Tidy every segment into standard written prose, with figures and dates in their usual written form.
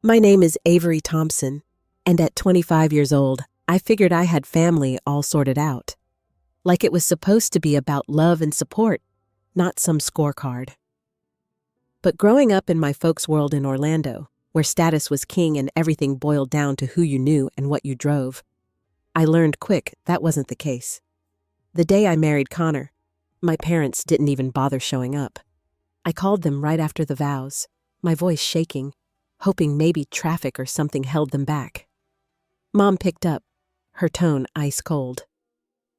My name is Avery Thompson, and at 25 years old, I figured I had family all sorted out. Like it was supposed to be about love and support, not some scorecard. But growing up in my folks' world in Orlando, where status was king and everything boiled down to who you knew and what you drove, I learned quick that wasn't the case. The day I married Connor, my parents didn't even bother showing up. I called them right after the vows, my voice shaking, hoping maybe traffic or something held them back. Mom picked up, her tone ice cold.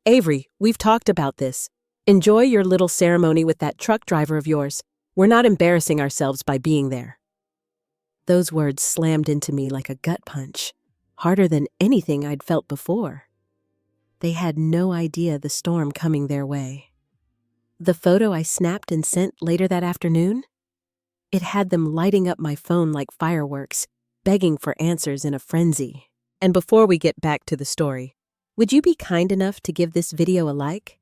"Avery, we've talked about this. Enjoy your little ceremony with that truck driver of yours. We're not embarrassing ourselves by being there." Those words slammed into me like a gut punch, harder than anything I'd felt before. They had no idea the storm coming their way. The photo I snapped and sent later that afternoon? It had them lighting up my phone like fireworks, begging for answers in a frenzy. And before we get back to the story, would you be kind enough to give this video a like?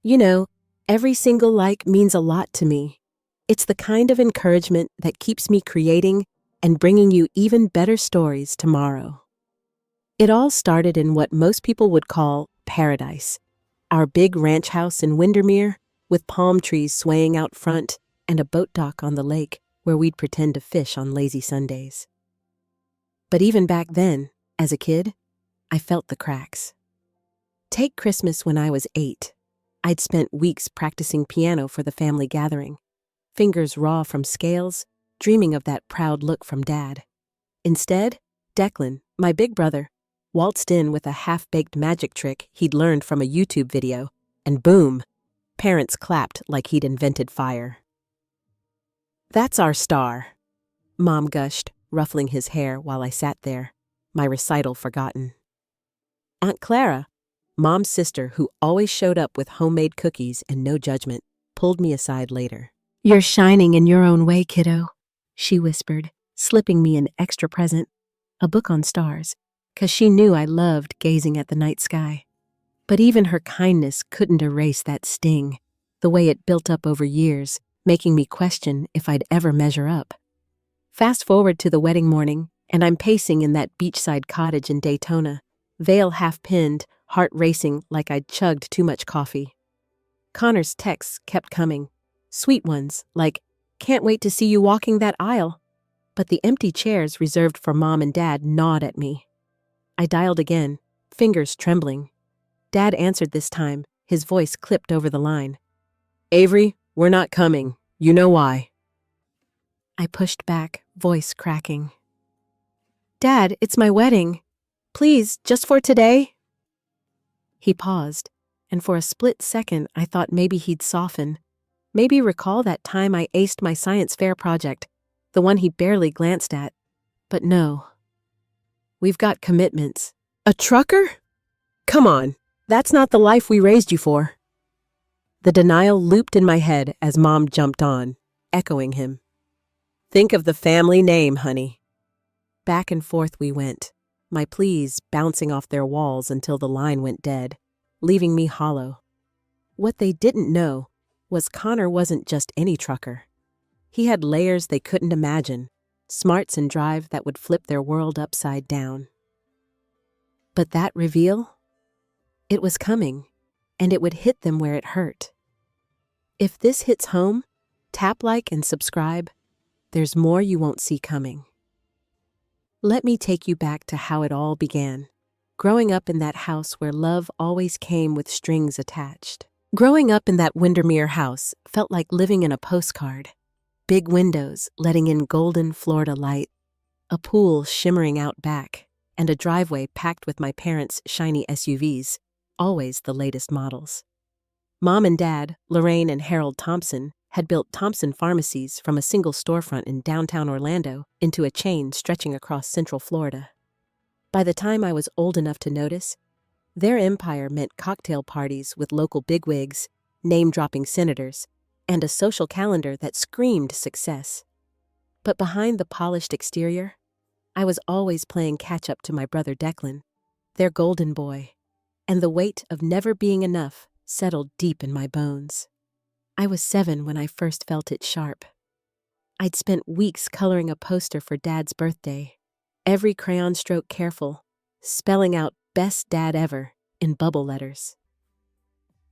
You know, every single like means a lot to me. It's the kind of encouragement that keeps me creating and bringing you even better stories tomorrow. It all started in what most people would call paradise, our big ranch house in Windermere with palm trees swaying out front and a boat dock on the lake where we'd pretend to fish on lazy Sundays. But even back then, as a kid, I felt the cracks. Take Christmas when I was 8. I'd spent weeks practicing piano for the family gathering, fingers raw from scales, dreaming of that proud look from Dad. Instead, Declan, my big brother, waltzed in with a half-baked magic trick he'd learned from a YouTube video, and boom, parents clapped like he'd invented fire. "That's our star," Mom gushed, ruffling his hair while I sat there, my recital forgotten. Aunt Clara, Mom's sister who always showed up with homemade cookies and no judgment, pulled me aside later. "You're shining in your own way, kiddo," she whispered, slipping me an extra present, a book on stars, 'cause she knew I loved gazing at the night sky. But even her kindness couldn't erase that sting, the way it built up over years, making me question if I'd ever measure up. Fast forward to the wedding morning, and I'm pacing in that beachside cottage in Daytona, veil half-pinned, heart racing like I'd chugged too much coffee. Connor's texts kept coming, sweet ones like, "Can't wait to see you walking that aisle." But the empty chairs reserved for Mom and Dad gnawed at me. I dialed again, fingers trembling. Dad answered this time, his voice clipped over the line. "Avery, we're not coming. You know why." I pushed back, voice cracking. "Dad, it's my wedding. Please, just for today." He paused, and for a split second I thought maybe he'd soften, maybe recall that time I aced my science fair project, the one he barely glanced at. But no. "We've got commitments." "A trucker? Come on, that's not the life we raised you for." The denial looped in my head as Mom jumped on, echoing him. "Think of the family name, honey." Back and forth we went, my pleas bouncing off their walls until the line went dead, leaving me hollow. What they didn't know was Connor wasn't just any trucker. He had layers they couldn't imagine, smarts and drive that would flip their world upside down. But that reveal? It was coming, and it would hit them where it hurt. If this hits home, tap like and subscribe. There's more you won't see coming. Let me take you back to how it all began, growing up in that house where love always came with strings attached. Growing up in that Windermere house felt like living in a postcard. Big windows letting in golden Florida light, a pool shimmering out back, and a driveway packed with my parents' shiny SUVs, always the latest models. Mom and Dad, Lorraine and Harold Thompson, had built Thompson Pharmacies from a single storefront in downtown Orlando into a chain stretching across Central Florida. By the time I was old enough to notice, their empire meant cocktail parties with local bigwigs, name-dropping senators, and a social calendar that screamed success. But behind the polished exterior, I was always playing catch-up to my brother Declan, their golden boy, and the weight of never being enough settled deep in my bones. I was 7 when I first felt it sharp. I'd spent weeks coloring a poster for Dad's birthday, every crayon stroke careful, spelling out "Best Dad Ever" in bubble letters.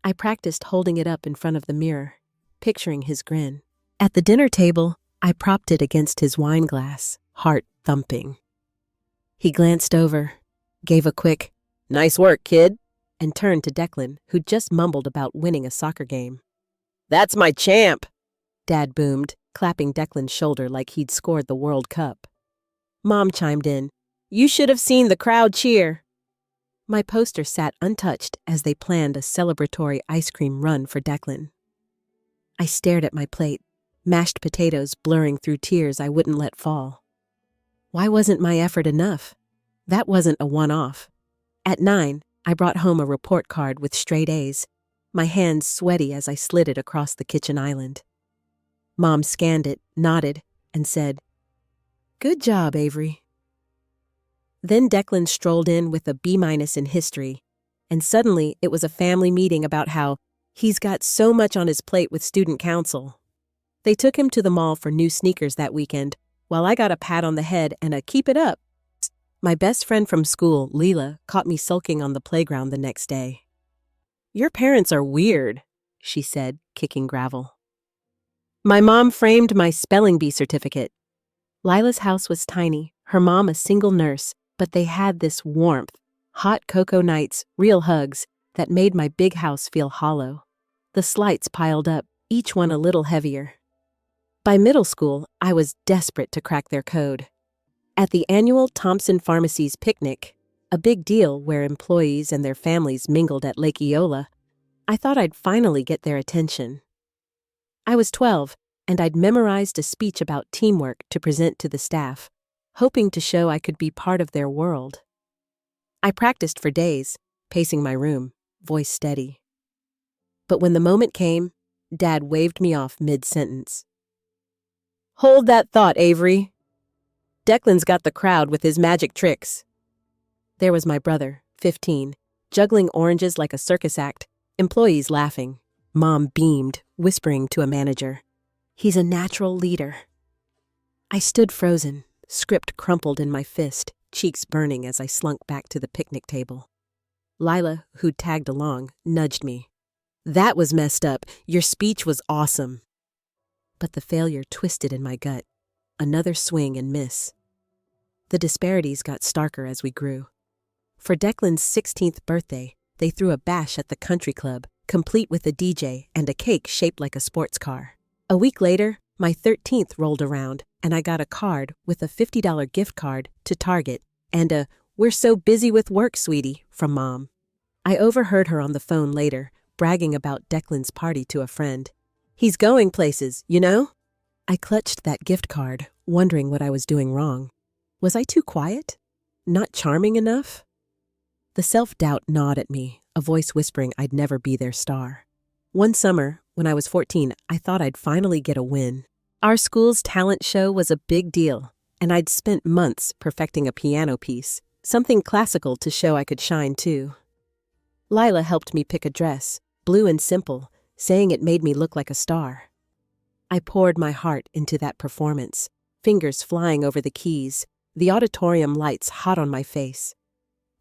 I practiced holding it up in front of the mirror, picturing his grin. At the dinner table, I propped it against his wine glass, heart thumping. He glanced over, gave a quick, "Nice work, kid," and turned to Declan, who'd just mumbled about winning a soccer game. "That's my champ," Dad boomed, clapping Declan's shoulder like he'd scored the World Cup. Mom chimed in, "You should have seen the crowd cheer." My poster sat untouched as they planned a celebratory ice cream run for Declan. I stared at my plate, mashed potatoes blurring through tears I wouldn't let fall. Why wasn't my effort enough? That wasn't a one-off. At 9, I brought home a report card with straight A's, my hands sweaty as I slid it across the kitchen island. Mom scanned it, nodded, and said, "Good job, Avery." Then Declan strolled in with a B- in history, and suddenly it was a family meeting about how he's got so much on his plate with student council. They took him to the mall for new sneakers that weekend, while I got a pat on the head and a "keep it up." My best friend from school, Leela, caught me sulking on the playground the next day. "Your parents are weird," she said, kicking gravel. My mom framed my spelling bee certificate. Lila's house was tiny, her mom a single nurse, but they had this warmth, hot cocoa nights, real hugs, that made my big house feel hollow. The slights piled up, each one a little heavier. By middle school, I was desperate to crack their code. At the annual Thompson Pharmacy's picnic, a big deal where employees and their families mingled at Lake Eola, I thought I'd finally get their attention. I was 12, and I'd memorized a speech about teamwork to present to the staff, hoping to show I could be part of their world. I practiced for days, pacing my room, voice steady. But when the moment came, Dad waved me off mid-sentence. "Hold that thought, Avery. Declan's got the crowd with his magic tricks." There was my brother, 15, juggling oranges like a circus act, employees laughing. Mom beamed, whispering to a manager, "He's a natural leader." I stood frozen, script crumpled in my fist, cheeks burning as I slunk back to the picnic table. Lila, who'd tagged along, nudged me. "That was messed up. Your speech was awesome." But the failure twisted in my gut. Another swing and miss. The disparities got starker as we grew. For Declan's 16th birthday, they threw a bash at the country club, complete with a DJ and a cake shaped like a sports car. A week later, my 13th rolled around, and I got a card with a $50 gift card to Target and a "We're so busy with work, sweetie" from Mom. I overheard her on the phone later, bragging about Declan's party to a friend. "He's going places, you know?" I clutched that gift card, wondering what I was doing wrong. Was I too quiet? Not charming enough? The self-doubt gnawed at me, a voice whispering I'd never be their star. One summer, when I was 14, I thought I'd finally get a win. Our school's talent show was a big deal, and I'd spent months perfecting a piano piece, something classical to show I could shine too. Lila helped me pick a dress, blue and simple, saying it made me look like a star. I poured my heart into that performance, fingers flying over the keys, the auditorium lights hot on my face.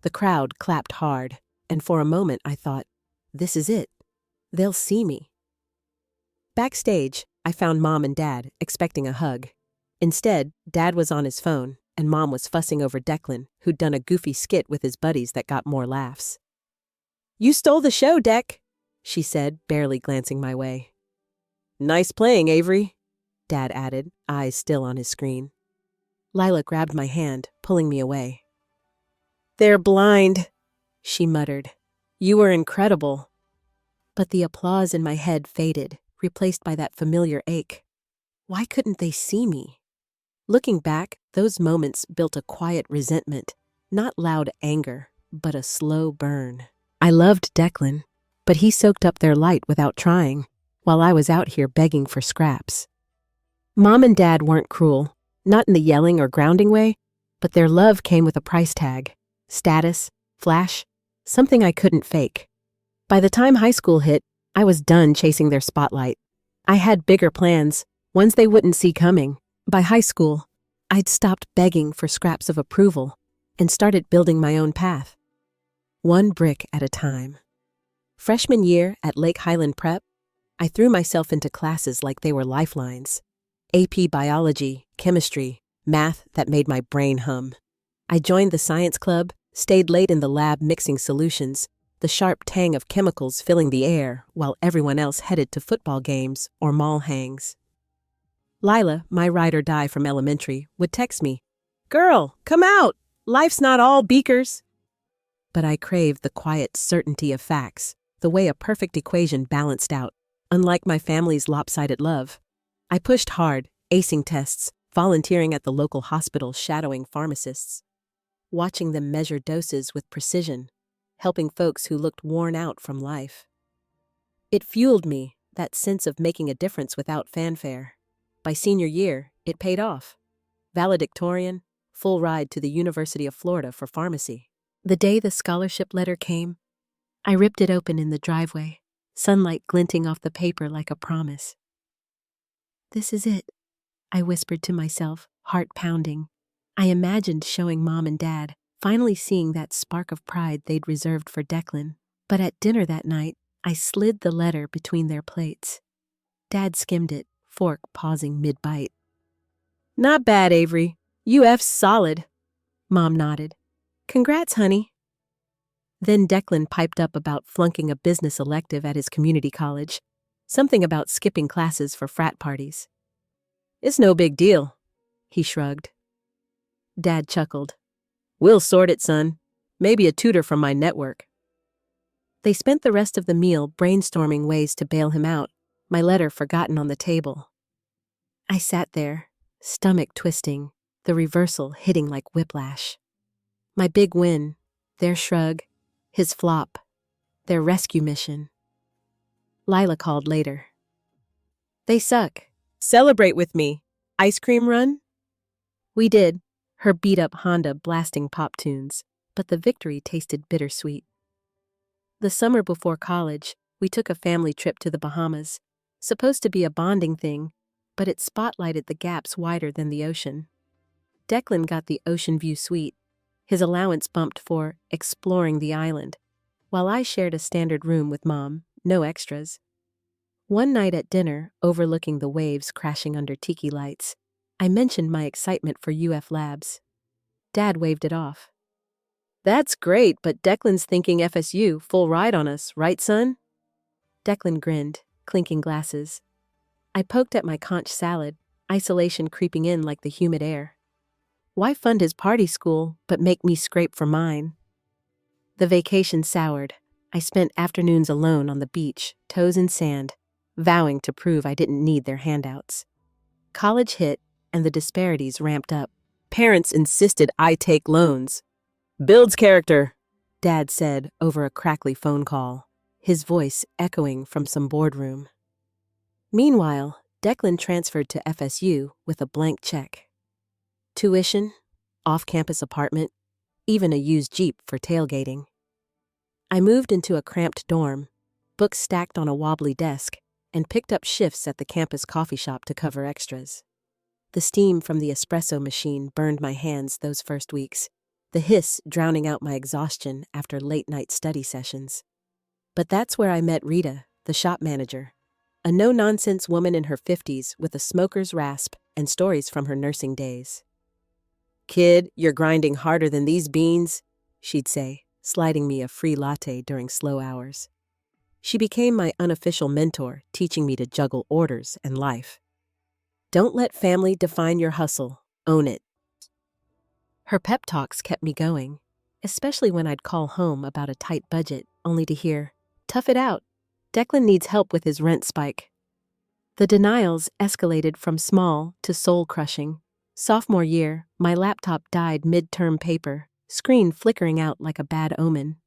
The crowd clapped hard, and for a moment I thought, this is it. They'll see me. Backstage, I found Mom and Dad expecting a hug. Instead, Dad was on his phone, and Mom was fussing over Declan, who'd done a goofy skit with his buddies that got more laughs. "You stole the show, Dec," she said, barely glancing my way. "Nice playing, Avery," Dad added, eyes still on his screen. Lila grabbed my hand, pulling me away. "They're blind," she muttered. "You were incredible." But the applause in my head faded, replaced by that familiar ache. Why couldn't they see me? Looking back, those moments built a quiet resentment, not loud anger, but a slow burn. I loved Declan, but he soaked up their light without trying, while I was out here begging for scraps. Mom and Dad weren't cruel, not in the yelling or grounding way, but their love came with a price tag. Status, flash, something I couldn't fake. By the time high school hit, I was done chasing their spotlight. I had bigger plans, ones they wouldn't see coming. By high school, I'd stopped begging for scraps of approval and started building my own path, one brick at a time. Freshman year at Lake Highland Prep, I threw myself into classes like they were lifelines. AP biology, chemistry, math that made my brain hum. I joined the science club, stayed late in the lab mixing solutions, the sharp tang of chemicals filling the air while everyone else headed to football games or mall hangs. Lila, my ride or die from elementary, would text me, "Girl, come out! Life's not all beakers." But I craved the quiet certainty of facts, the way a perfect equation balanced out, unlike my family's lopsided love. I pushed hard, acing tests, volunteering at the local hospital shadowing pharmacists, watching them measure doses with precision, helping folks who looked worn out from life. It fueled me, that sense of making a difference without fanfare. By senior year, it paid off. Valedictorian, full ride to the University of Florida for pharmacy. The day the scholarship letter came, I ripped it open in the driveway, sunlight glinting off the paper like a promise. "This is it," I whispered to myself, heart pounding. I imagined showing Mom and Dad, finally seeing that spark of pride they'd reserved for Declan. But at dinner that night, I slid the letter between their plates. Dad skimmed it, fork pausing mid-bite. "Not bad, Avery. UF's solid." Mom nodded. "Congrats, honey." Then Declan piped up about flunking a business elective at his community college, something about skipping classes for frat parties. "It's no big deal," he shrugged. Dad chuckled. "We'll sort it, son. Maybe a tutor from my network." They spent the rest of the meal brainstorming ways to bail him out, my letter forgotten on the table. I sat there, stomach twisting, the reversal hitting like whiplash. My big win, their shrug, his flop, their rescue mission. Lila called later. "They suck. Celebrate with me. Ice cream run?" We did, her beat-up Honda blasting pop tunes, but the victory tasted bittersweet. The summer before college, we took a family trip to the Bahamas, supposed to be a bonding thing, but it spotlighted the gaps wider than the ocean. Declan got the ocean view suite, his allowance bumped for exploring the island, while I shared a standard room with Mom, no extras. One night at dinner, overlooking the waves crashing under tiki lights, I mentioned my excitement for UF Labs. Dad waved it off. "That's great, but Declan's thinking FSU, full ride on us, right, son?" Declan grinned, clinking glasses. I poked at my conch salad, isolation creeping in like the humid air. Why fund his party school, but make me scrape for mine? The vacation soured. I spent afternoons alone on the beach, toes in sand, vowing to prove I didn't need their handouts. College hit, and the disparities ramped up. Parents insisted I take loans. "Builds character," Dad said over a crackly phone call, his voice echoing from some boardroom. Meanwhile, Declan transferred to FSU with a blank check. Tuition, off-campus apartment, even a used Jeep for tailgating. I moved into a cramped dorm, books stacked on a wobbly desk, and picked up shifts at the campus coffee shop to cover extras. The steam from the espresso machine burned my hands those first weeks, the hiss drowning out my exhaustion after late-night study sessions. But that's where I met Rita, the shop manager, a no-nonsense woman in her 50s with a smoker's rasp and stories from her nursing days. "Kid, you're grinding harder than these beans," she'd say, sliding me a free latte during slow hours. She became my unofficial mentor, teaching me to juggle orders and life. Don't let family define your hustle. Own it. Her pep talks kept me going, especially when I'd call home about a tight budget, only to hear, "Tough it out. Declan needs help with his rent spike." The denials escalated from small to soul-crushing. Sophomore year, my laptop died mid-term paper, screen flickering out like a bad omen.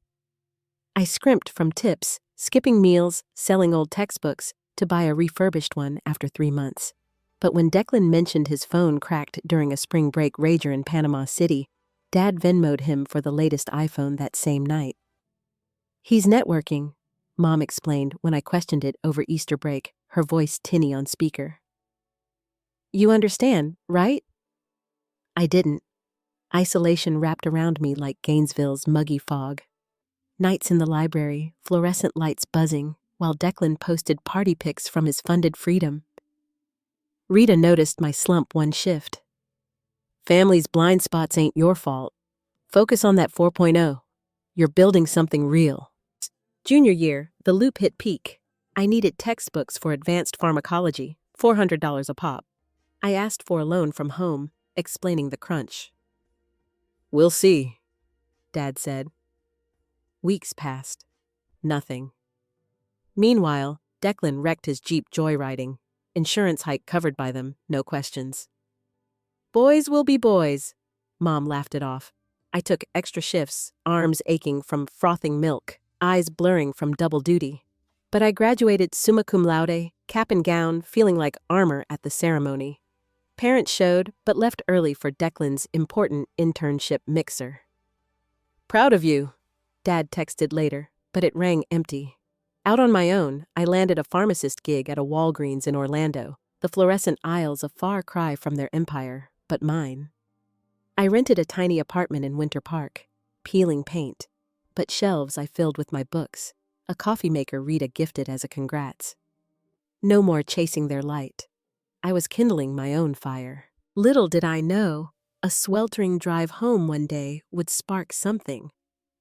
I scrimped from tips, skipping meals, selling old textbooks, to buy a refurbished one after 3 months. But when Declan mentioned his phone cracked during a spring break rager in Panama City, Dad Venmo'd him for the latest iPhone that same night. "He's networking," Mom explained when I questioned it over Easter break, her voice tinny on speaker. You understand, right? I didn't. Isolation wrapped around me like Gainesville's muggy fog. Nights in the library, fluorescent lights buzzing, while Declan posted party pics from his funded freedom. Rita noticed my slump one shift. Family's blind spots ain't your fault. Focus on that 4.0. You're building something real. Junior year, the loop hit peak. I needed textbooks for advanced pharmacology, $400 a pop. I asked for a loan from home, explaining the crunch. We'll see, Dad said. Weeks passed. Nothing. Meanwhile, Declan wrecked his Jeep joyriding. Insurance hike covered by them, no questions. Boys will be boys, Mom laughed it off. I took extra shifts, arms aching from frothing milk, eyes blurring from double duty. But I graduated summa cum laude, cap and gown, feeling like armor at the ceremony. Parents showed, but left early for Declan's important internship mixer. Proud of you, Dad texted later, but it rang empty. Out on my own, I landed a pharmacist gig at a Walgreens in Orlando, the fluorescent aisles a far cry from their empire, but mine. I rented a tiny apartment in Winter Park, peeling paint, but shelves I filled with my books, a coffee maker Rita gifted as a congrats. No more chasing their light. I was kindling my own fire. Little did I know, a sweltering drive home one day would spark something,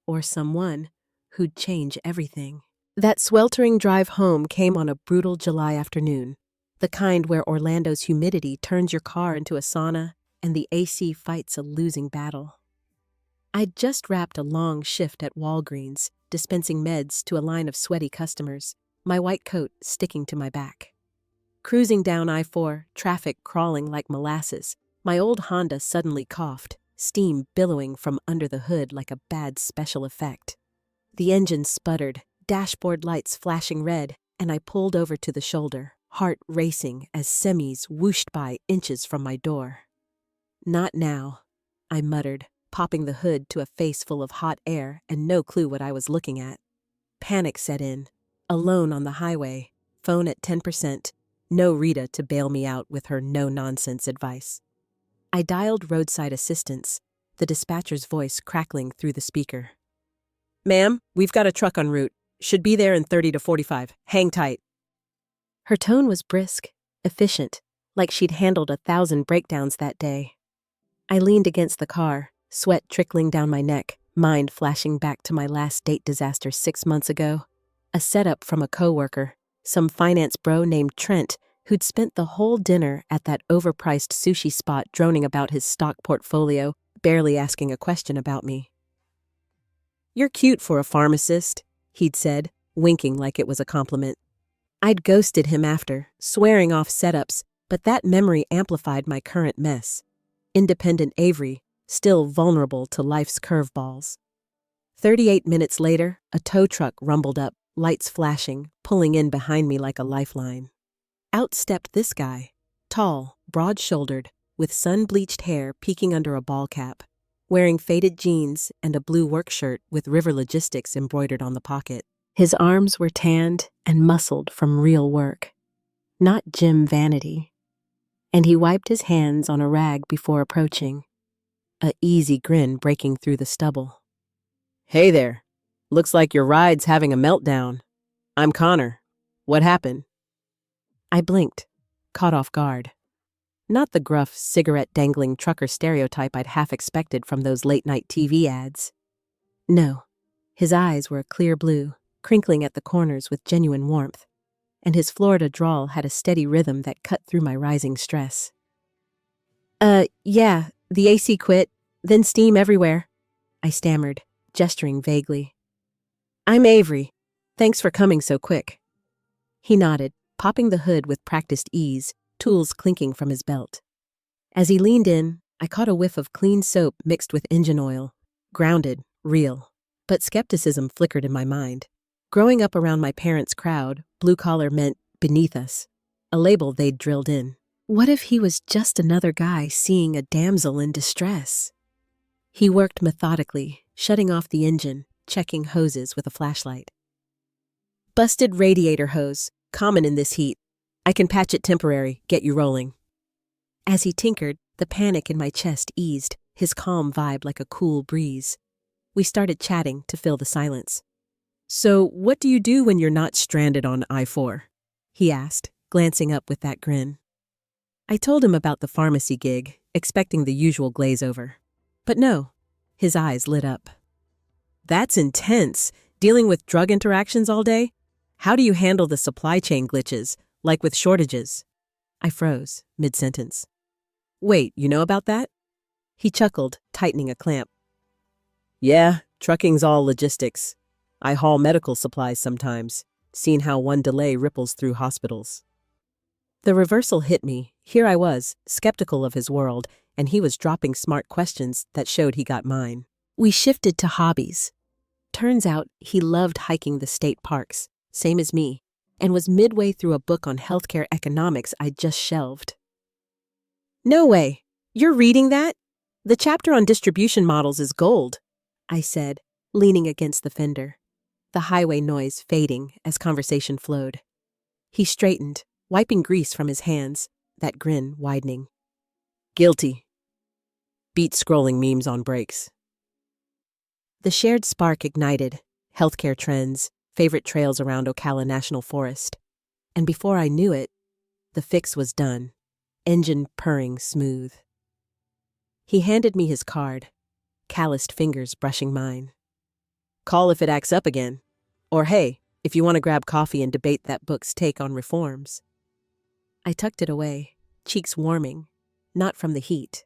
or someone, who'd change everything. That sweltering drive home came on a brutal July afternoon, the kind where Orlando's humidity turns your car into a sauna and the AC fights a losing battle. I'd just wrapped a long shift at Walgreens, dispensing meds to a line of sweaty customers, my white coat sticking to my back. Cruising down I-4, traffic crawling like molasses, my old Honda suddenly coughed, steam billowing from under the hood like a bad special effect. The engine sputtered, dashboard lights flashing red, and I pulled over to the shoulder, heart racing as semis whooshed by inches from my door. Not now, I muttered, popping the hood to a face full of hot air and no clue what I was looking at. Panic set in. Alone on the highway, phone at 10%, no Rita to bail me out with her no-nonsense advice. I dialed roadside assistance, the dispatcher's voice crackling through the speaker. Ma'am, we've got a truck en route. Should be there in 30 to 45. Hang tight. Her tone was brisk, efficient, like she'd handled 1,000 breakdowns that day. I leaned against the car, sweat trickling down my neck, mind flashing back to my last date disaster 6 months ago. A setup from a coworker, some finance bro named Trent, who'd spent the whole dinner at that overpriced sushi spot droning about his stock portfolio, barely asking a question about me. You're cute for a pharmacist, he'd said, winking like it was a compliment. I'd ghosted him after, swearing off setups, but that memory amplified my current mess. Independent Avery, still vulnerable to life's curveballs. 38 minutes later, a tow truck rumbled up, lights flashing, pulling in behind me like a lifeline. Out stepped this guy, tall, broad-shouldered, with sun-bleached hair peeking under a ball cap, wearing faded jeans and a blue work shirt with River Logistics embroidered on the pocket. His arms were tanned and muscled from real work, not gym vanity. And he wiped his hands on a rag before approaching, a easy grin breaking through the stubble. Hey there. Looks like your ride's having a meltdown. I'm Connor. What happened? I blinked, caught off guard. Not the gruff, cigarette-dangling trucker stereotype I'd half expected from those late-night TV ads. No, his eyes were a clear blue, crinkling at the corners with genuine warmth, and his Florida drawl had a steady rhythm that cut through my rising stress. Yeah, the AC quit, then steam everywhere, I stammered, gesturing vaguely. I'm Avery. Thanks for coming so quick. He nodded, popping the hood with practiced ease, tools clinking from his belt. As he leaned in, I caught a whiff of clean soap mixed with engine oil. Grounded, real. But skepticism flickered in my mind. Growing up around my parents' crowd, blue-collar meant beneath us, a label they'd drilled in. What if he was just another guy seeing a damsel in distress? He worked methodically, shutting off the engine, checking hoses with a flashlight. Busted radiator hose, common in this heat. I can patch it temporary, get you rolling. As he tinkered, the panic in my chest eased, his calm vibe like a cool breeze. We started chatting to fill the silence. "So, what do you do when you're not stranded on I-4? He asked, glancing up with that grin. I told him about the pharmacy gig, expecting the usual glaze over. But no, his eyes lit up. "That's intense, dealing with drug interactions all day? How do you handle the supply chain glitches, like with shortages?" I froze, mid-sentence. "Wait, you know about that?" He chuckled, tightening a clamp. "Yeah, trucking's all logistics. I haul medical supplies sometimes, seen how one delay ripples through hospitals." The reversal hit me. Here I was, skeptical of his world, and he was dropping smart questions that showed he got mine. We shifted to hobbies. Turns out he loved hiking the state parks, same as me, and was midway through a book on healthcare economics I'd just shelved. "No way! You're reading that? The chapter on distribution models is gold," I said, leaning against the fender, the highway noise fading as conversation flowed. He straightened, wiping grease from his hands, that grin widening. "Guilty. Beat scrolling memes on breaks." The shared spark ignited, healthcare trends, favorite trails around Ocala National Forest. And before I knew it, the fix was done, engine purring smooth. He handed me his card, calloused fingers brushing mine. "Call if it acts up again. Or hey, if you want to grab coffee and debate that book's take on reforms." I tucked it away, cheeks warming, not from the heat.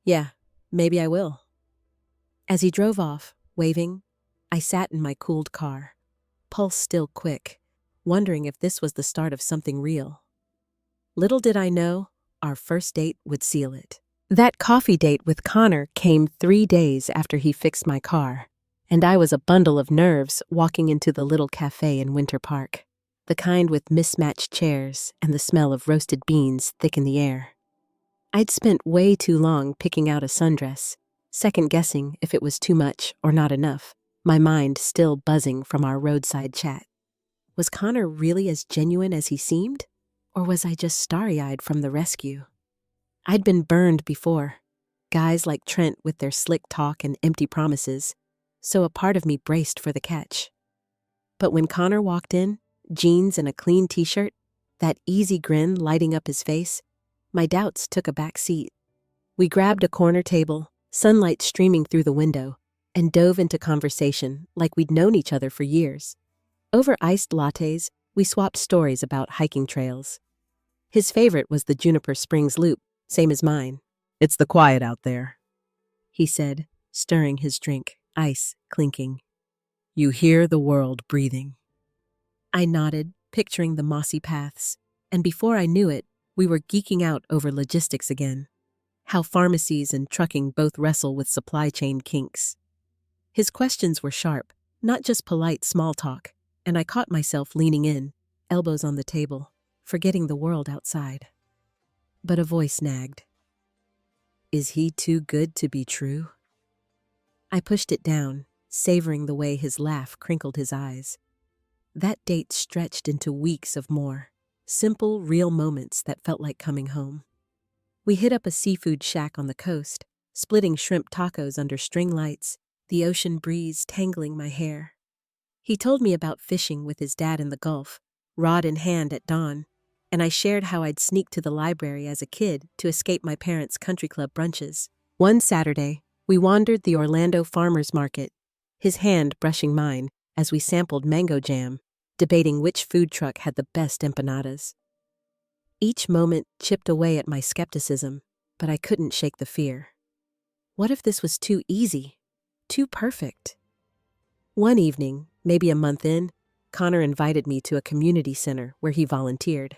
"Yeah, maybe I will." As he drove off, waving, I sat in my cooled car, pulse still quick, wondering if this was the start of something real. Little did I know, our first date would seal it. That coffee date with Connor came 3 days after he fixed my car, and I was a bundle of nerves walking into the little cafe in Winter Park, the kind with mismatched chairs and the smell of roasted beans thick in the air. I'd spent way too long picking out a sundress, second-guessing if it was too much or not enough, my mind still buzzing from our roadside chat. Was Connor really as genuine as he seemed? Or was I just starry-eyed from the rescue? I'd been burned before, guys like Trent with their slick talk and empty promises, so a part of me braced for the catch. But when Connor walked in, jeans and a clean t-shirt, that easy grin lighting up his face, my doubts took a back seat. We grabbed a corner table, sunlight streaming through the window, and dove into conversation like we'd known each other for years. Over iced lattes, we swapped stories about hiking trails. His favorite was the Juniper Springs Loop, same as mine. "It's the quiet out there," he said, stirring his drink, ice clinking. "You hear the world breathing." I nodded, picturing the mossy paths, and before I knew it, we were geeking out over logistics again. How pharmacies and trucking both wrestle with supply chain kinks. His questions were sharp, not just polite small talk, and I caught myself leaning in, elbows on the table, forgetting the world outside. But a voice nagged. Is he too good to be true? I pushed it down, savoring the way his laugh crinkled his eyes. That date stretched into weeks of more, simple, real moments that felt like coming home. We hit up a seafood shack on the coast, splitting shrimp tacos under string lights, the ocean breeze tangling my hair. He told me about fishing with his dad in the Gulf, rod in hand at dawn, and I shared how I'd sneak to the library as a kid to escape my parents' country club brunches. One Saturday, we wandered the Orlando Farmers Market, his hand brushing mine as we sampled mango jam, debating which food truck had the best empanadas. Each moment chipped away at my skepticism, but I couldn't shake the fear. What if this was too easy? Too perfect? One evening, maybe a month in, Connor invited me to a community center where he volunteered.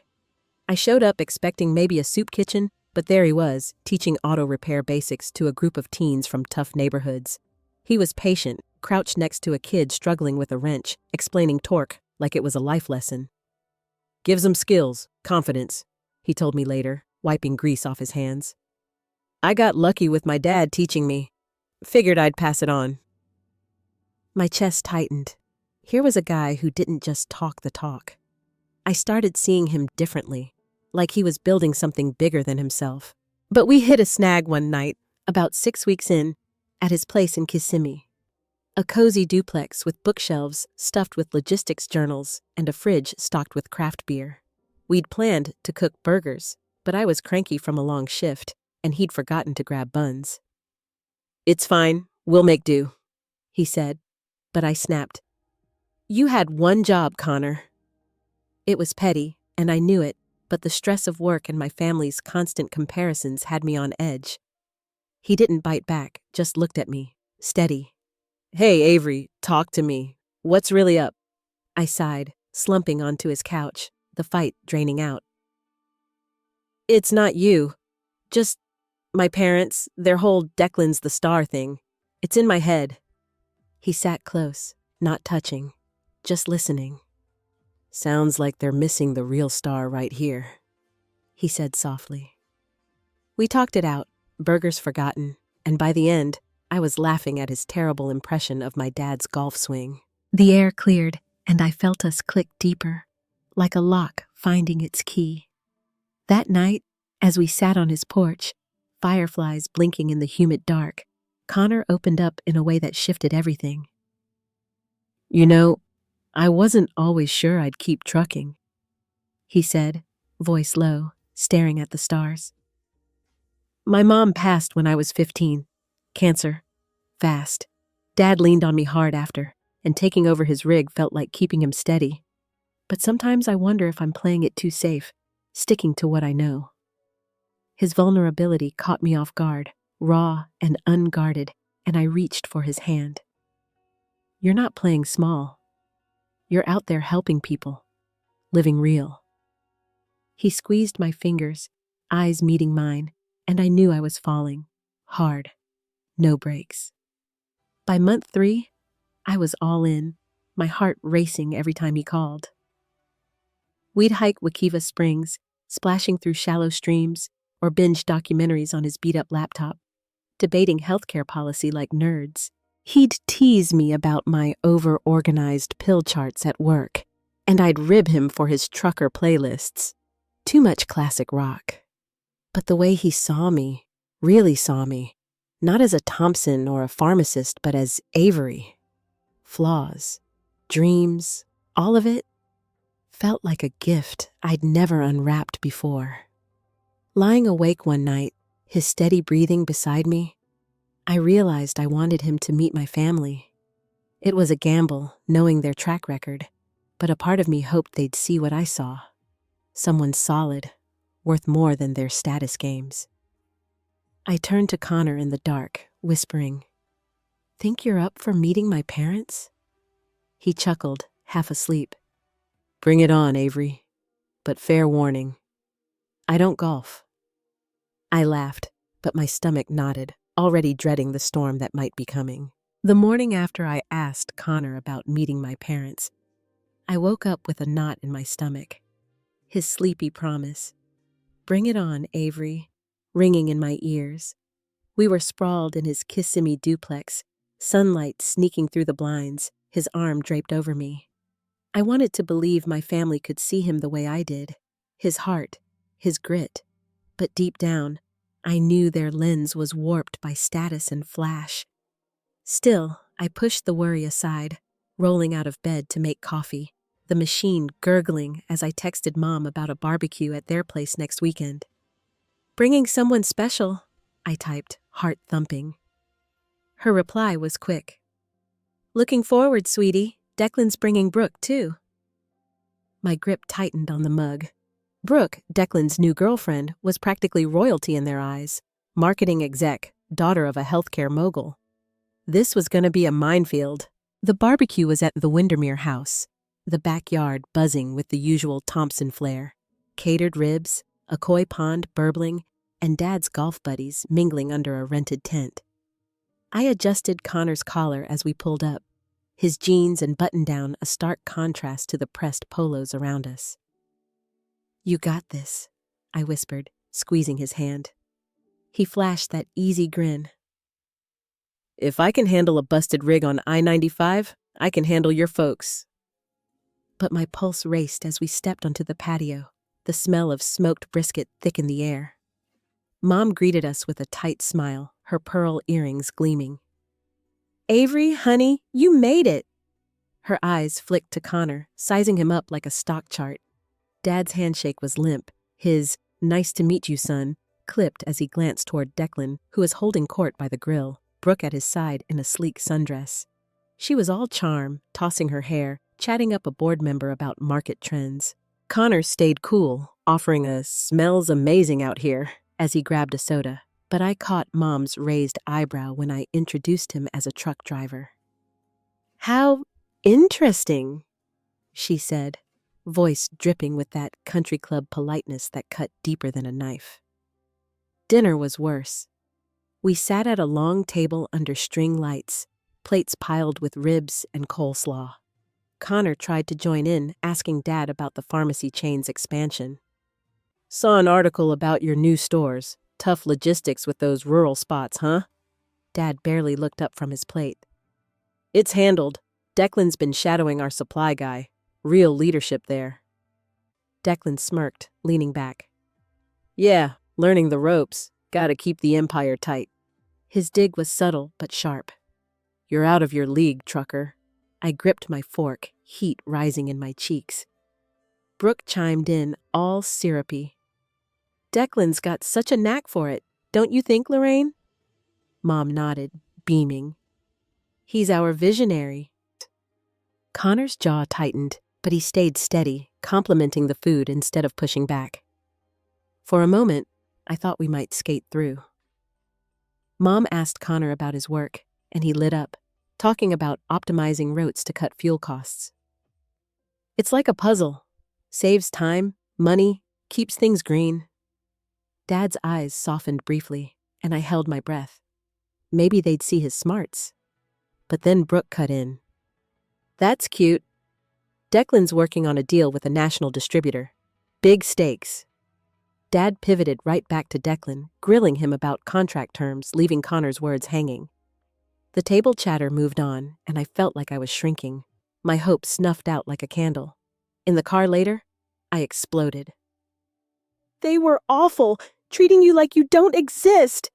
I showed up expecting maybe a soup kitchen, but there he was, teaching auto repair basics to a group of teens from tough neighborhoods. He was patient, crouched next to a kid struggling with a wrench, explaining torque like it was a life lesson. Gives him skills, confidence, he told me later, wiping grease off his hands. I got lucky with my dad teaching me. Figured I'd pass it on. My chest tightened. Here was a guy who didn't just talk the talk. I started seeing him differently, like he was building something bigger than himself. But we hit a snag one night, about 6 weeks in, at his place in Kissimmee. A cozy duplex with bookshelves stuffed with logistics journals and a fridge stocked with craft beer. We'd planned to cook burgers, but I was cranky from a long shift, and he'd forgotten to grab buns. "It's fine, we'll make do," he said, but I snapped. "You had one job, Connor." It was petty, and I knew it, but the stress of work and my family's constant comparisons had me on edge. He didn't bite back, just looked at me, steady. "Hey, Avery, talk to me. What's really up?" I sighed, slumping onto his couch, the fight draining out. "It's not you. Just my parents, their whole Declan's the star thing. It's in my head." He sat close, not touching, just listening. "Sounds like they're missing the real star right here," he said softly. We talked it out, burgers forgotten, and by the end, I was laughing at his terrible impression of my dad's golf swing. The air cleared, and I felt us click deeper, like a lock finding its key. That night, as we sat on his porch, fireflies blinking in the humid dark, Connor opened up in a way that shifted everything. "You know, I wasn't always sure I'd keep trucking," he said, voice low, staring at the stars. "My mom passed when I was 15. Cancer. Fast. Dad leaned on me hard after, and taking over his rig felt like keeping him steady. But sometimes I wonder if I'm playing it too safe, sticking to what I know." His vulnerability caught me off guard, raw and unguarded, and I reached for his hand. "You're not playing small. You're out there helping people, living real." He squeezed my fingers, eyes meeting mine, and I knew I was falling, hard, no breaks. By month 3, I was all in, my heart racing every time he called. We'd hike Wakiva Springs, splashing through shallow streams, or binge documentaries on his beat-up laptop, debating healthcare policy like nerds. He'd tease me about my over-organized pill charts at work, and I'd rib him for his trucker playlists. Too much classic rock. But the way he saw me, really saw me, not as a Thompson or a pharmacist, but as Avery. Flaws, dreams, all of it, felt like a gift I'd never unwrapped before. Lying awake one night, his steady breathing beside me, I realized I wanted him to meet my family. It was a gamble, knowing their track record, but a part of me hoped they'd see what I saw. Someone solid, worth more than their status games. I turned to Connor in the dark, whispering, "Think you're up for meeting my parents?" He chuckled, half asleep. "Bring it on, Avery. But fair warning, I don't golf." I laughed, but my stomach knotted, already dreading the storm that might be coming. The morning after I asked Connor about meeting my parents, I woke up with a knot in my stomach. His sleepy promise, "Bring it on, Avery," ringing in my ears. We were sprawled in his Kissimmee duplex, sunlight sneaking through the blinds, his arm draped over me. I wanted to believe my family could see him the way I did, his heart, his grit. But deep down, I knew their lens was warped by status and flash. Still, I pushed the worry aside, rolling out of bed to make coffee, the machine gurgling as I texted Mom about a barbecue at their place next weekend. "Bringing someone special," I typed, heart thumping. Her reply was quick. "Looking forward, sweetie. Declan's bringing Brooke, too." My grip tightened on the mug. Brooke, Declan's new girlfriend, was practically royalty in their eyes. Marketing exec, daughter of a healthcare mogul. This was going to be a minefield. The barbecue was at the Windermere house, the backyard buzzing with the usual Thompson flair. Catered ribs, a koi pond burbling, and Dad's golf buddies mingling under a rented tent. I adjusted Connor's collar as we pulled up, his jeans and button-down a stark contrast to the pressed polos around us. "You got this," I whispered, squeezing his hand. He flashed that easy grin. "If I can handle a busted rig on I-95, I can handle your folks." But my pulse raced as we stepped onto the patio, The smell of smoked brisket thick in the air. Mom greeted us with a tight smile, her pearl earrings gleaming. "Avery, honey, you made it!" Her eyes flicked to Connor, sizing him up like a stock chart. Dad's handshake was limp, his "nice to meet you, son," clipped as he glanced toward Declan, who was holding court by the grill, Brooke at his side in a sleek sundress. She was all charm, tossing her hair, chatting up a board member about market trends. Connor stayed cool, offering a "smells amazing out here" as he grabbed a soda, but I caught Mom's raised eyebrow when I introduced him as a truck driver. "How interesting," she said, voice dripping with that country club politeness that cut deeper than a knife. Dinner was worse. We sat at a long table under string lights, plates piled with ribs and coleslaw. Connor tried to join in, asking Dad about the pharmacy chain's expansion. "Saw an article about your new stores. Tough logistics with those rural spots, huh?" Dad barely looked up from his plate. "It's handled. Declan's been shadowing our supply guy. Real leadership there." Declan smirked, leaning back. "Yeah, learning the ropes. Gotta keep the empire tight." His dig was subtle but sharp. "You're out of your league, trucker." I gripped my fork, heat rising in my cheeks. Brooke chimed in, all syrupy. "Declan's got such a knack for it, don't you think, Lorraine?" Mom nodded, beaming. "He's our visionary." Connor's jaw tightened, but he stayed steady, complimenting the food instead of pushing back. For a moment, I thought we might skate through. Mom asked Connor about his work, and he lit up, talking about optimizing routes to cut fuel costs. "It's like a puzzle. Saves time, money, keeps things green." Dad's eyes softened briefly, and I held my breath. Maybe they'd see his smarts. But then Brooke cut in. "That's cute. Declan's working on a deal with a national distributor. Big stakes." Dad pivoted right back to Declan, grilling him about contract terms, leaving Connor's words hanging. The table chatter moved on, and I felt like I was shrinking, my hope snuffed out like a candle. In the car later, I exploded. "They were awful, treating you like you don't exist."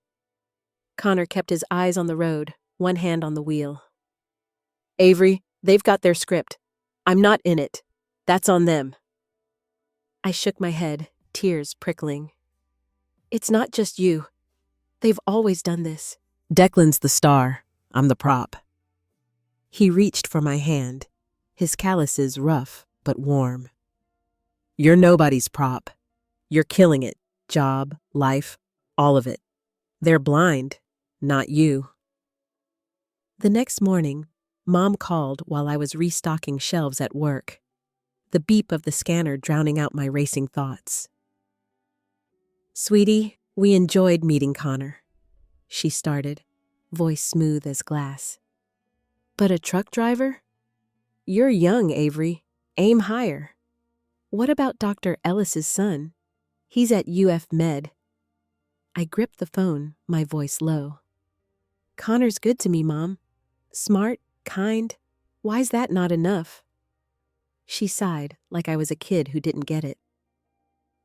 Connor kept his eyes on the road, one hand on the wheel. "Avery, they've got their script. I'm not in it. That's on them." I shook my head, tears prickling. "It's not just you. They've always done this." "Declan's the star. I'm the prop." He reached for my hand, his calluses rough but warm. "You're nobody's prop. You're killing it. Job, life, all of it. They're blind, not you." The next morning, Mom called while I was restocking shelves at work, the beep of the scanner drowning out my racing thoughts. "Sweetie, we enjoyed meeting Connor," she started, voice smooth as glass. "But a truck driver? You're young, Avery. Aim higher. What about Dr. Ellis's son? He's at UF Med." I gripped the phone, my voice low. "Connor's good to me, Mom. Smart, kind. Why's that not enough?" She sighed like I was a kid who didn't get it.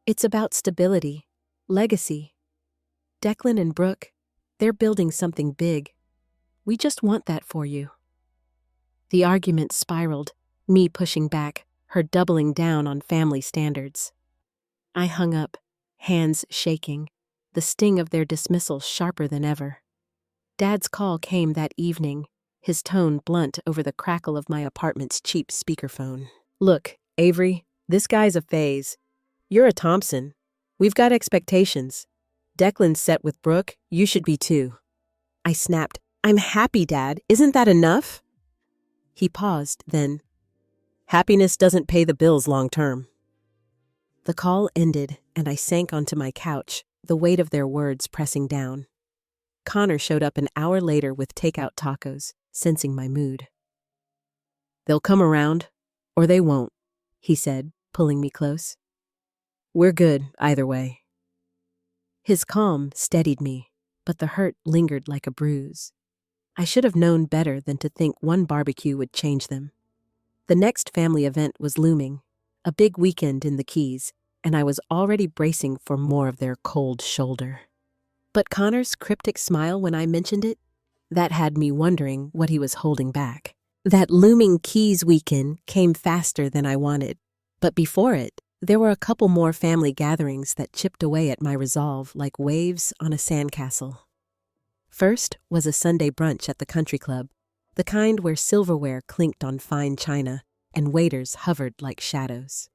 "It's about stability, legacy. Declan and Brooke, they're building something big. We just want that for you." The argument spiraled, me pushing back, her doubling down on family standards. I hung up, hands shaking, the sting of their dismissal sharper than ever. Dad's call came that evening, his tone blunt over the crackle of my apartment's cheap speakerphone. "Look, Avery, this guy's a phase. You're a Thompson. We've got expectations. Declan's set with Brooke, you should be too." I snapped, "I'm happy, Dad. Isn't that enough?" He paused, then, "Happiness doesn't pay the bills long term." The call ended, and I sank onto my couch, the weight of their words pressing down. Connor showed up an hour later with takeout tacos, sensing my mood. "They'll come around, or they won't," he said, pulling me close. "We're good, either way." His calm steadied me, but the hurt lingered like a bruise. I should have known better than to think one barbecue would change them. The next family event was looming, a big weekend in the Keys, and I was already bracing for more of their cold shoulder. But Connor's cryptic smile when I mentioned it, that had me wondering what he was holding back. That looming Keys weekend came faster than I wanted, but before it, there were a couple more family gatherings that chipped away at my resolve like waves on a sandcastle. First was a Sunday brunch at the country club, the kind where silverware clinked on fine china and waiters hovered like shadows.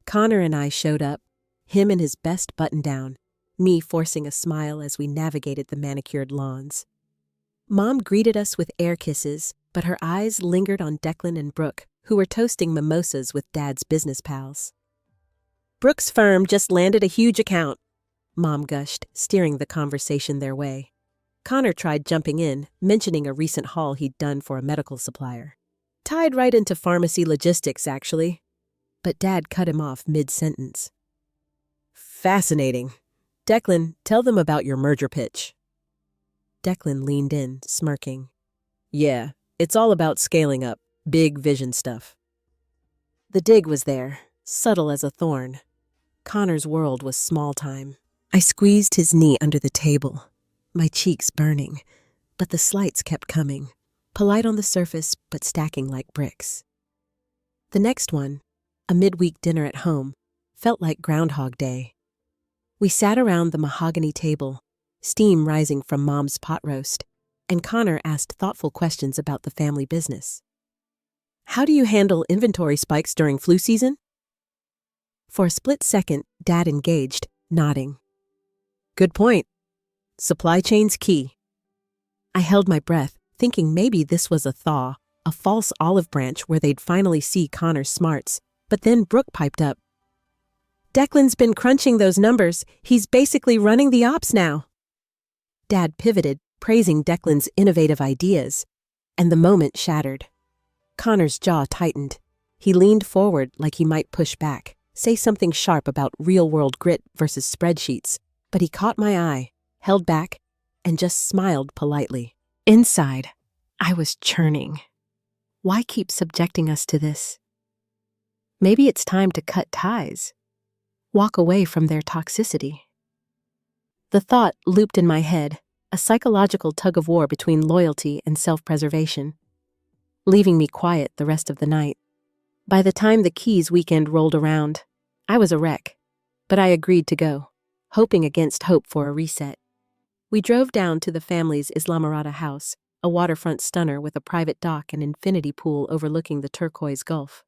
Connor and I showed up, him in his best button-down, me forcing a smile as we navigated the manicured lawns. Mom greeted us with air kisses, but her eyes lingered on Declan and Brooke, who were toasting mimosas with Dad's business pals. "Brooke's firm just landed a huge account," Mom gushed, steering the conversation their way. Connor tried jumping in, mentioning a recent haul he'd done for a medical supplier. Tied right into pharmacy logistics, actually. But Dad cut him off mid-sentence. "Fascinating. Declan, tell them about your merger pitch." Declan leaned in, smirking. "Yeah, it's all about scaling up, big vision stuff." The dig was there, subtle as a thorn. Connor's world was small time. I squeezed his knee under the table, my cheeks burning, but the slights kept coming, polite on the surface but stacking like bricks. The next one, a midweek dinner at home, felt like Groundhog Day. We sat around the mahogany table, steam rising from Mom's pot roast, and Connor asked thoughtful questions about the family business. "How do you handle inventory spikes during flu season?" For a split second, Dad engaged, nodding. "Good point. Supply chain's key." I held my breath, thinking maybe this was a thaw, a false olive branch where they'd finally see Connor's smarts, but then Brooke piped up. "Declan's been crunching those numbers. He's basically running the ops now." Dad pivoted, praising Declan's innovative ideas, and the moment shattered. Connor's jaw tightened. He leaned forward like he might push back, say something sharp about real-world grit versus spreadsheets, but he caught my eye, held back, and just smiled politely. Inside, I was churning. Why keep subjecting us to this? Maybe it's time to cut ties. Walk away from their toxicity. The thought looped in my head, a psychological tug-of-war between loyalty and self-preservation, leaving me quiet the rest of the night. By the time the Keys weekend rolled around, I was a wreck, but I agreed to go, hoping against hope for a reset. We drove down to the family's Islamorada house, a waterfront stunner with a private dock and infinity pool overlooking the turquoise Gulf.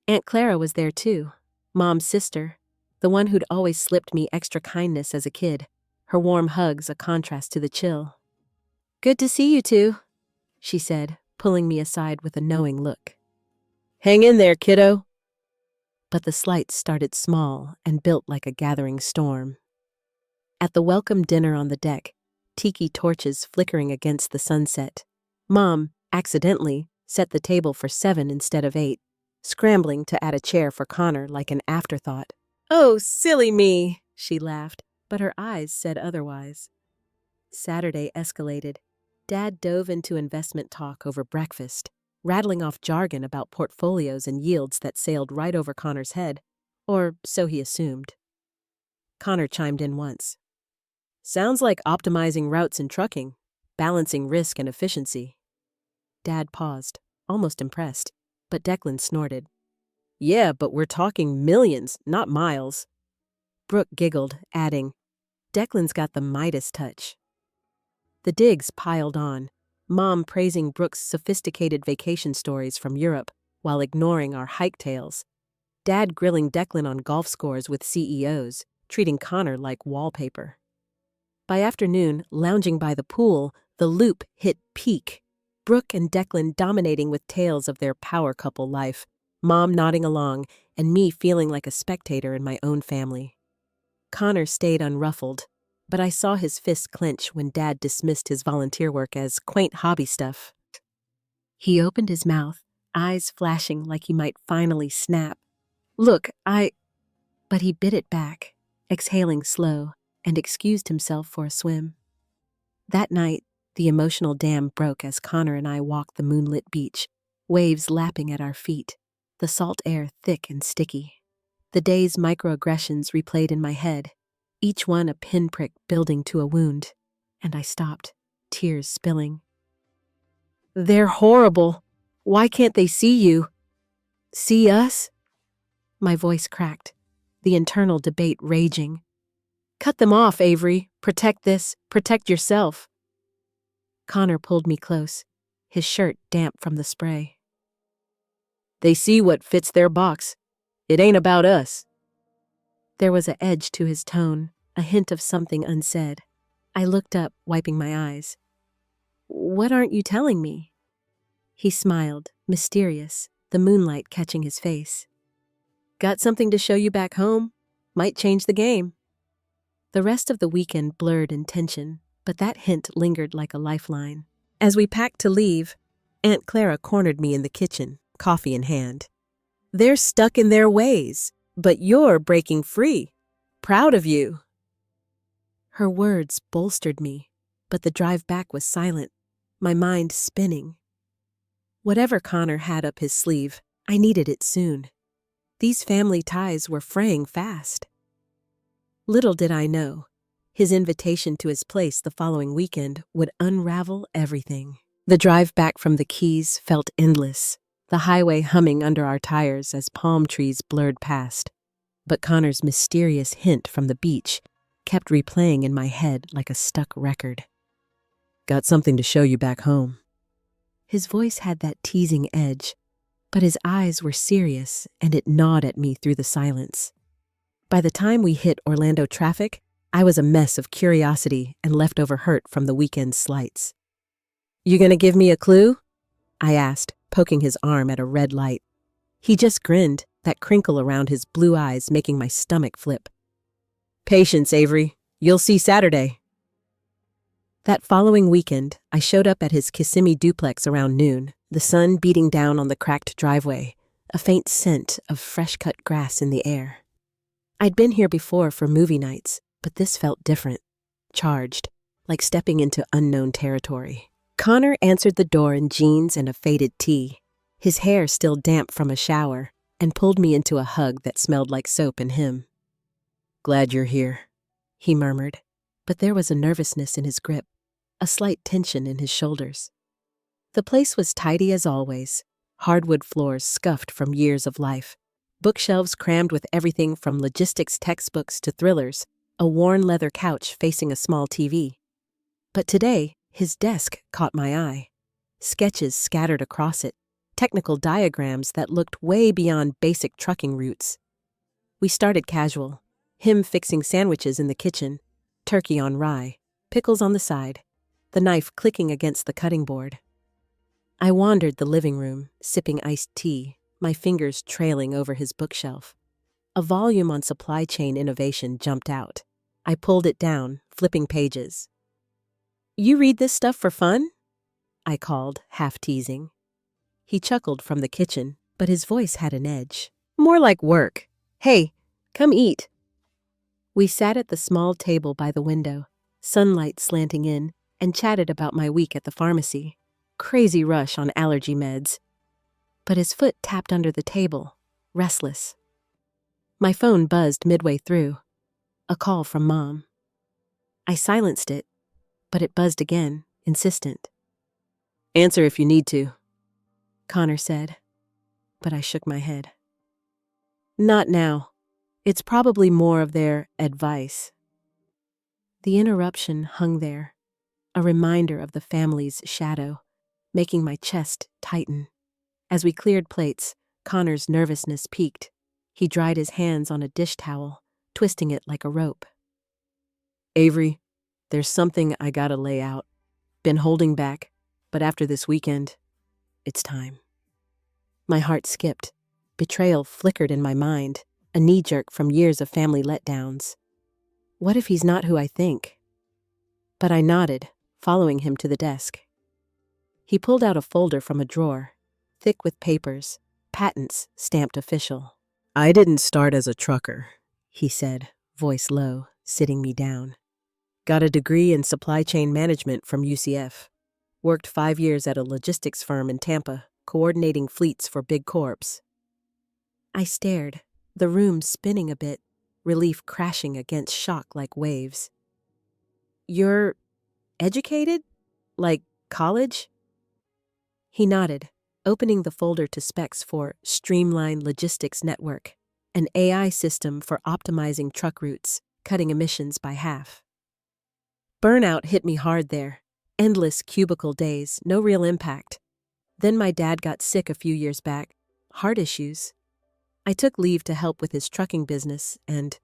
Aunt Clara was there too, Mom's sister, the one who'd always slipped me extra kindness as a kid, her warm hugs a contrast to the chill. "Good to see you two," she said, pulling me aside with a knowing look. "Hang in there, kiddo." But the slights started small and built like a gathering storm. At the welcome dinner on the deck, tiki torches flickering against the sunset, Mom, accidentally, set the table for 7 instead of 8, scrambling to add a chair for Connor like an afterthought. "Oh, silly me," she laughed, but her eyes said otherwise. Saturday escalated. Dad dove into investment talk over breakfast, rattling off jargon about portfolios and yields that sailed right over Connor's head, or so he assumed. Connor chimed in once. "Sounds like optimizing routes in trucking, balancing risk and efficiency." Dad paused, almost impressed, but Declan snorted. "Yeah, but we're talking millions, not miles." Brooke giggled, adding, "Declan's got the Midas touch." The digs piled on, Mom praising Brooke's sophisticated vacation stories from Europe while ignoring our hike tales, Dad grilling Declan on golf scores with CEOs, treating Connor like wallpaper. By afternoon, lounging by the pool, the loop hit peak, Brooke and Declan dominating with tales of their power couple life, Mom nodding along, and me feeling like a spectator in my own family. Connor stayed unruffled, but I saw his fist clench when Dad dismissed his volunteer work as quaint hobby stuff. He opened his mouth, eyes flashing like he might finally snap. "Look, But he bit it back, exhaling slow, and excused himself for a swim. That night, the emotional dam broke as Connor and I walked the moonlit beach, waves lapping at our feet, the salt air thick and sticky. The day's microaggressions replayed in my head, each one a pinprick building to a wound, and I stopped, tears spilling. They're horrible. Why can't they see you? See us? My voice cracked, the internal debate raging. Cut them off, Avery. Protect this. Protect yourself. Connor pulled me close, his shirt damp from the spray. They see what fits their box. It ain't about us. There was an edge to his tone, a hint of something unsaid. I looked up, wiping my eyes. What aren't you telling me? He smiled, mysterious, the moonlight catching his face. Got something to show you back home? Might change the game. The rest of the weekend blurred in tension, but that hint lingered like a lifeline. As we packed to leave, Aunt Clara cornered me in the kitchen, coffee in hand. They're stuck in their ways, but you're breaking free. Proud of you. Her words bolstered me, but the drive back was silent, my mind spinning. Whatever Connor had up his sleeve, I needed it soon. These family ties were fraying fast. Little did I know, his invitation to his place the following weekend would unravel everything. The drive back from the Keys felt endless, the highway humming under our tires as palm trees blurred past. But Connor's mysterious hint from the beach kept replaying in my head like a stuck record. Got something to show you back home. His voice had that teasing edge, but his eyes were serious and it gnawed at me through the silence. By the time we hit Orlando traffic, I was a mess of curiosity and leftover hurt from the weekend's slights. You gonna give me a clue? I asked, poking his arm at a red light. He just grinned, that crinkle around his blue eyes making my stomach flip. Patience, Avery. You'll see Saturday. That following weekend, I showed up at his Kissimmee duplex around noon, the sun beating down on the cracked driveway, a faint scent of fresh-cut grass in the air. I'd been here before for movie nights, but this felt different, charged, like stepping into unknown territory. Connor answered the door in jeans and a faded tee, his hair still damp from a shower, and pulled me into a hug that smelled like soap and him. Glad you're here, he murmured, but there was a nervousness in his grip, a slight tension in his shoulders. The place was tidy as always, hardwood floors scuffed from years of life, bookshelves crammed with everything from logistics textbooks to thrillers, a worn leather couch facing a small TV. But today, his desk caught my eye. Sketches scattered across it, technical diagrams that looked way beyond basic trucking routes. We started casual, him fixing sandwiches in the kitchen, turkey on rye, pickles on the side, the knife clicking against the cutting board. I wandered the living room, sipping iced tea, my fingers trailing over his bookshelf. A volume on supply chain innovation jumped out. I pulled it down, flipping pages. You read this stuff for fun? I called, half teasing. He chuckled from the kitchen, but his voice had an edge. More like work. Hey, come eat. We sat at the small table by the window, sunlight slanting in, and chatted about my week at the pharmacy. Crazy rush on allergy meds. But his foot tapped under the table, restless. My phone buzzed midway through. A call from Mom. I silenced it, but it buzzed again, insistent. Answer if you need to, Connor said, but I shook my head. Not now. It's probably more of their advice. The interruption hung there, a reminder of the family's shadow, making my chest tighten. As we cleared plates, Connor's nervousness peaked. He dried his hands on a dish towel, twisting it like a rope. Avery, there's something I gotta lay out. Been holding back, but after this weekend, it's time. My heart skipped. Betrayal flickered in my mind, a knee-jerk from years of family letdowns. What if he's not who I think? But I nodded, following him to the desk. He pulled out a folder from a drawer, thick with papers, patents stamped official. I didn't start as a trucker, he said, voice low, sitting me down. Got a degree in supply chain management from UCF. Worked 5 years at a logistics firm in Tampa, coordinating fleets for big corps. I stared, the room spinning a bit, relief crashing against shock like waves. "You're educated? Like college?" He nodded, opening the folder to specs for Streamline Logistics Network, an AI system for optimizing truck routes, cutting emissions by half. Burnout hit me hard there. Endless cubicle days, no real impact. Then my dad got sick a few years back. Heart issues. I took leave to help with his trucking business, and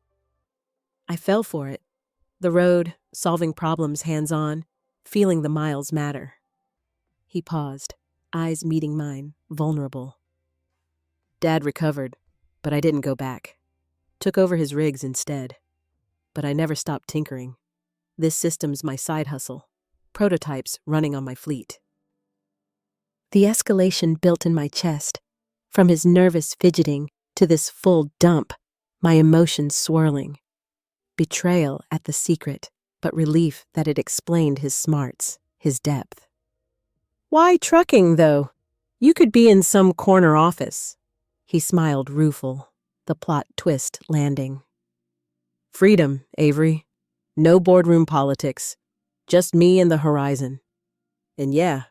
I fell for it. The road, solving problems hands-on, feeling the miles matter. He paused, eyes meeting mine, vulnerable. Dad recovered, but I didn't go back. Took over his rigs instead. But I never stopped tinkering. This system's my side hustle. Prototypes running on my fleet. The escalation built in my chest, from his nervous fidgeting to this full dump, my emotions swirling. Betrayal at the secret, but relief that it explained his smarts, his depth. "Why trucking, though? You could be in some corner office." He smiled rueful, the plot twist landing. "Freedom, Avery. No boardroom politics. Just me and the horizon. And yeah,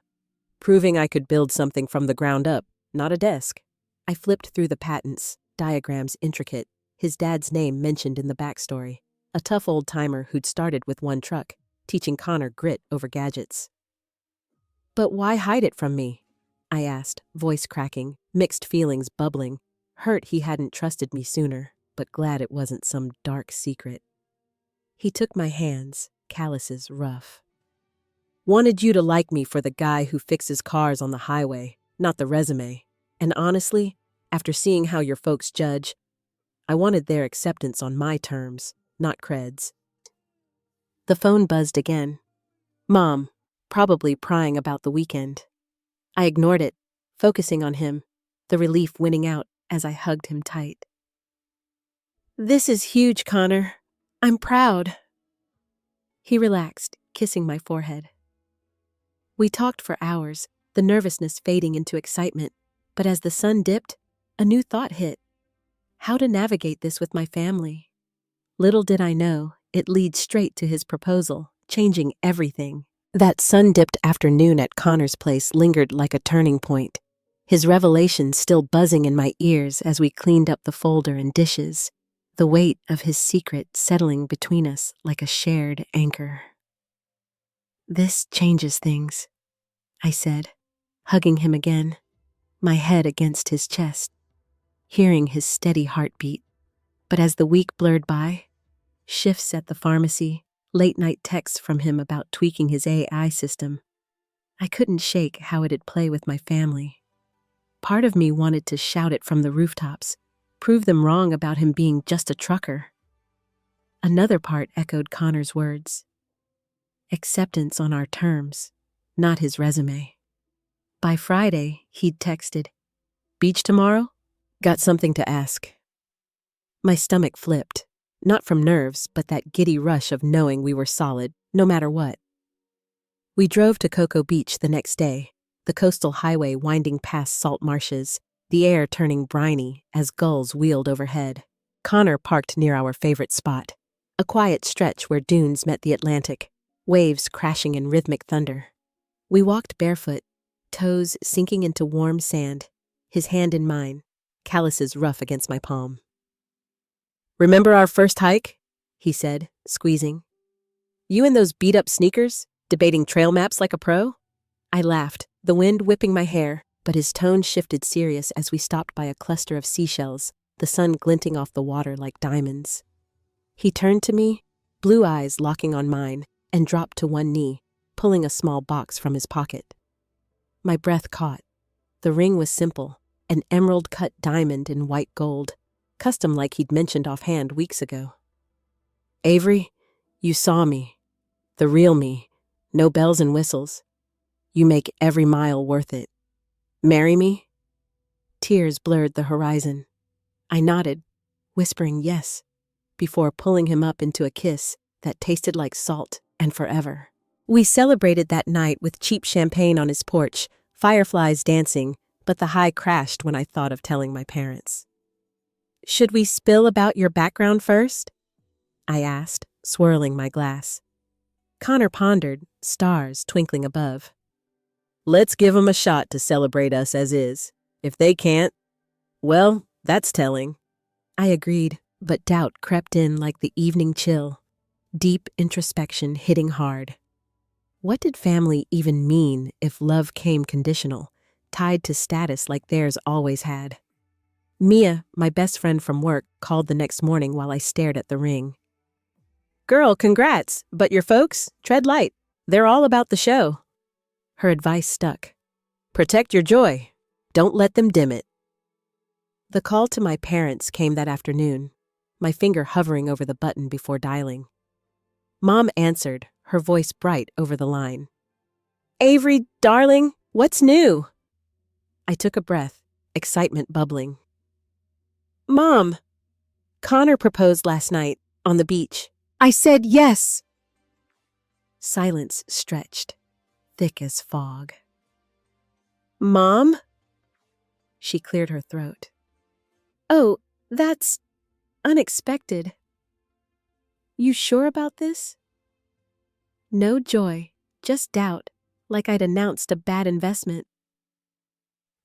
proving I could build something from the ground up, not a desk." I flipped through the patents, diagrams intricate, his dad's name mentioned in the backstory. A tough old-timer who'd started with one truck, teaching Connor grit over gadgets. "But why hide it from me?" I asked, voice cracking, mixed feelings bubbling. Hurt he hadn't trusted me sooner, but glad it wasn't some dark secret. He took my hands, calluses rough. "Wanted you to like me for the guy who fixes cars on the highway, not the resume. And honestly, after seeing how your folks judge, I wanted their acceptance on my terms, not creds." The phone buzzed again. Mom, probably prying about the weekend. I ignored it, focusing on him, the relief winning out as I hugged him tight. "This is huge, Connor. I'm proud." He relaxed, kissing my forehead. We talked for hours, the nervousness fading into excitement, but as the sun dipped, a new thought hit. How to navigate this with my family? Little did I know, it leads straight to his proposal, changing everything. That sun-dipped afternoon at Connor's place lingered like a turning point, his revelation still buzzing in my ears as we cleaned up the folder and dishes, the weight of his secret settling between us like a shared anchor. "This changes things," I said, hugging him again, my head against his chest, hearing his steady heartbeat. But as the week blurred by, shifts at the pharmacy, late-night texts from him about tweaking his AI system, I couldn't shake how it'd play with my family. Part of me wanted to shout it from the rooftops, prove them wrong about him being just a trucker. Another part echoed Connor's words. Acceptance on our terms, not his resume. By Friday, he'd texted, "Beach tomorrow? Got something to ask." My stomach flipped, not from nerves, but that giddy rush of knowing we were solid, no matter what. We drove to Cocoa Beach the next day, the coastal highway winding past salt marshes, the air turning briny as gulls wheeled overhead. Connor parked near our favorite spot, a quiet stretch where dunes met the Atlantic, waves crashing in rhythmic thunder. We walked barefoot, toes sinking into warm sand, his hand in mine, calluses rough against my palm. "Remember our first hike?" he said, squeezing. "You in those beat-up sneakers, debating trail maps like a pro?" I laughed, the wind whipping my hair, but his tone shifted serious as we stopped by a cluster of seashells, the sun glinting off the water like diamonds. He turned to me, blue eyes locking on mine, and dropped to one knee, pulling a small box from his pocket. My breath caught. The ring was simple, an emerald-cut diamond in white gold, custom like he'd mentioned offhand weeks ago. "Avery, you saw me. The real me. No bells and whistles. You make every mile worth it. Marry me?" Tears blurred the horizon. I nodded, whispering yes, before pulling him up into a kiss that tasted like salt and forever. We celebrated that night with cheap champagne on his porch, fireflies dancing, but the high crashed when I thought of telling my parents. Should we spill about your background first? I asked, swirling my glass. Connor pondered, stars twinkling above. Let's give 'em a shot to celebrate us as is. If they can't, well, that's telling. I agreed, but doubt crept in like the evening chill, deep introspection hitting hard. What did family even mean if love came conditional, tied to status like theirs always had? Mia, my best friend from work, called the next morning while I stared at the ring. Girl, congrats, but your folks, tread light. They're all about the show. Her advice stuck. Protect your joy. Don't let them dim it. The call to my parents came that afternoon, my finger hovering over the button before dialing. Mom answered, her voice bright over the line. Avery, darling, what's new? I took a breath, excitement bubbling. Mom, Connor proposed last night on the beach. I said yes. Silence stretched, thick as fog. Mom? She cleared her throat. Oh, that's unexpected. You sure about this? No joy, just doubt, like I'd announced a bad investment.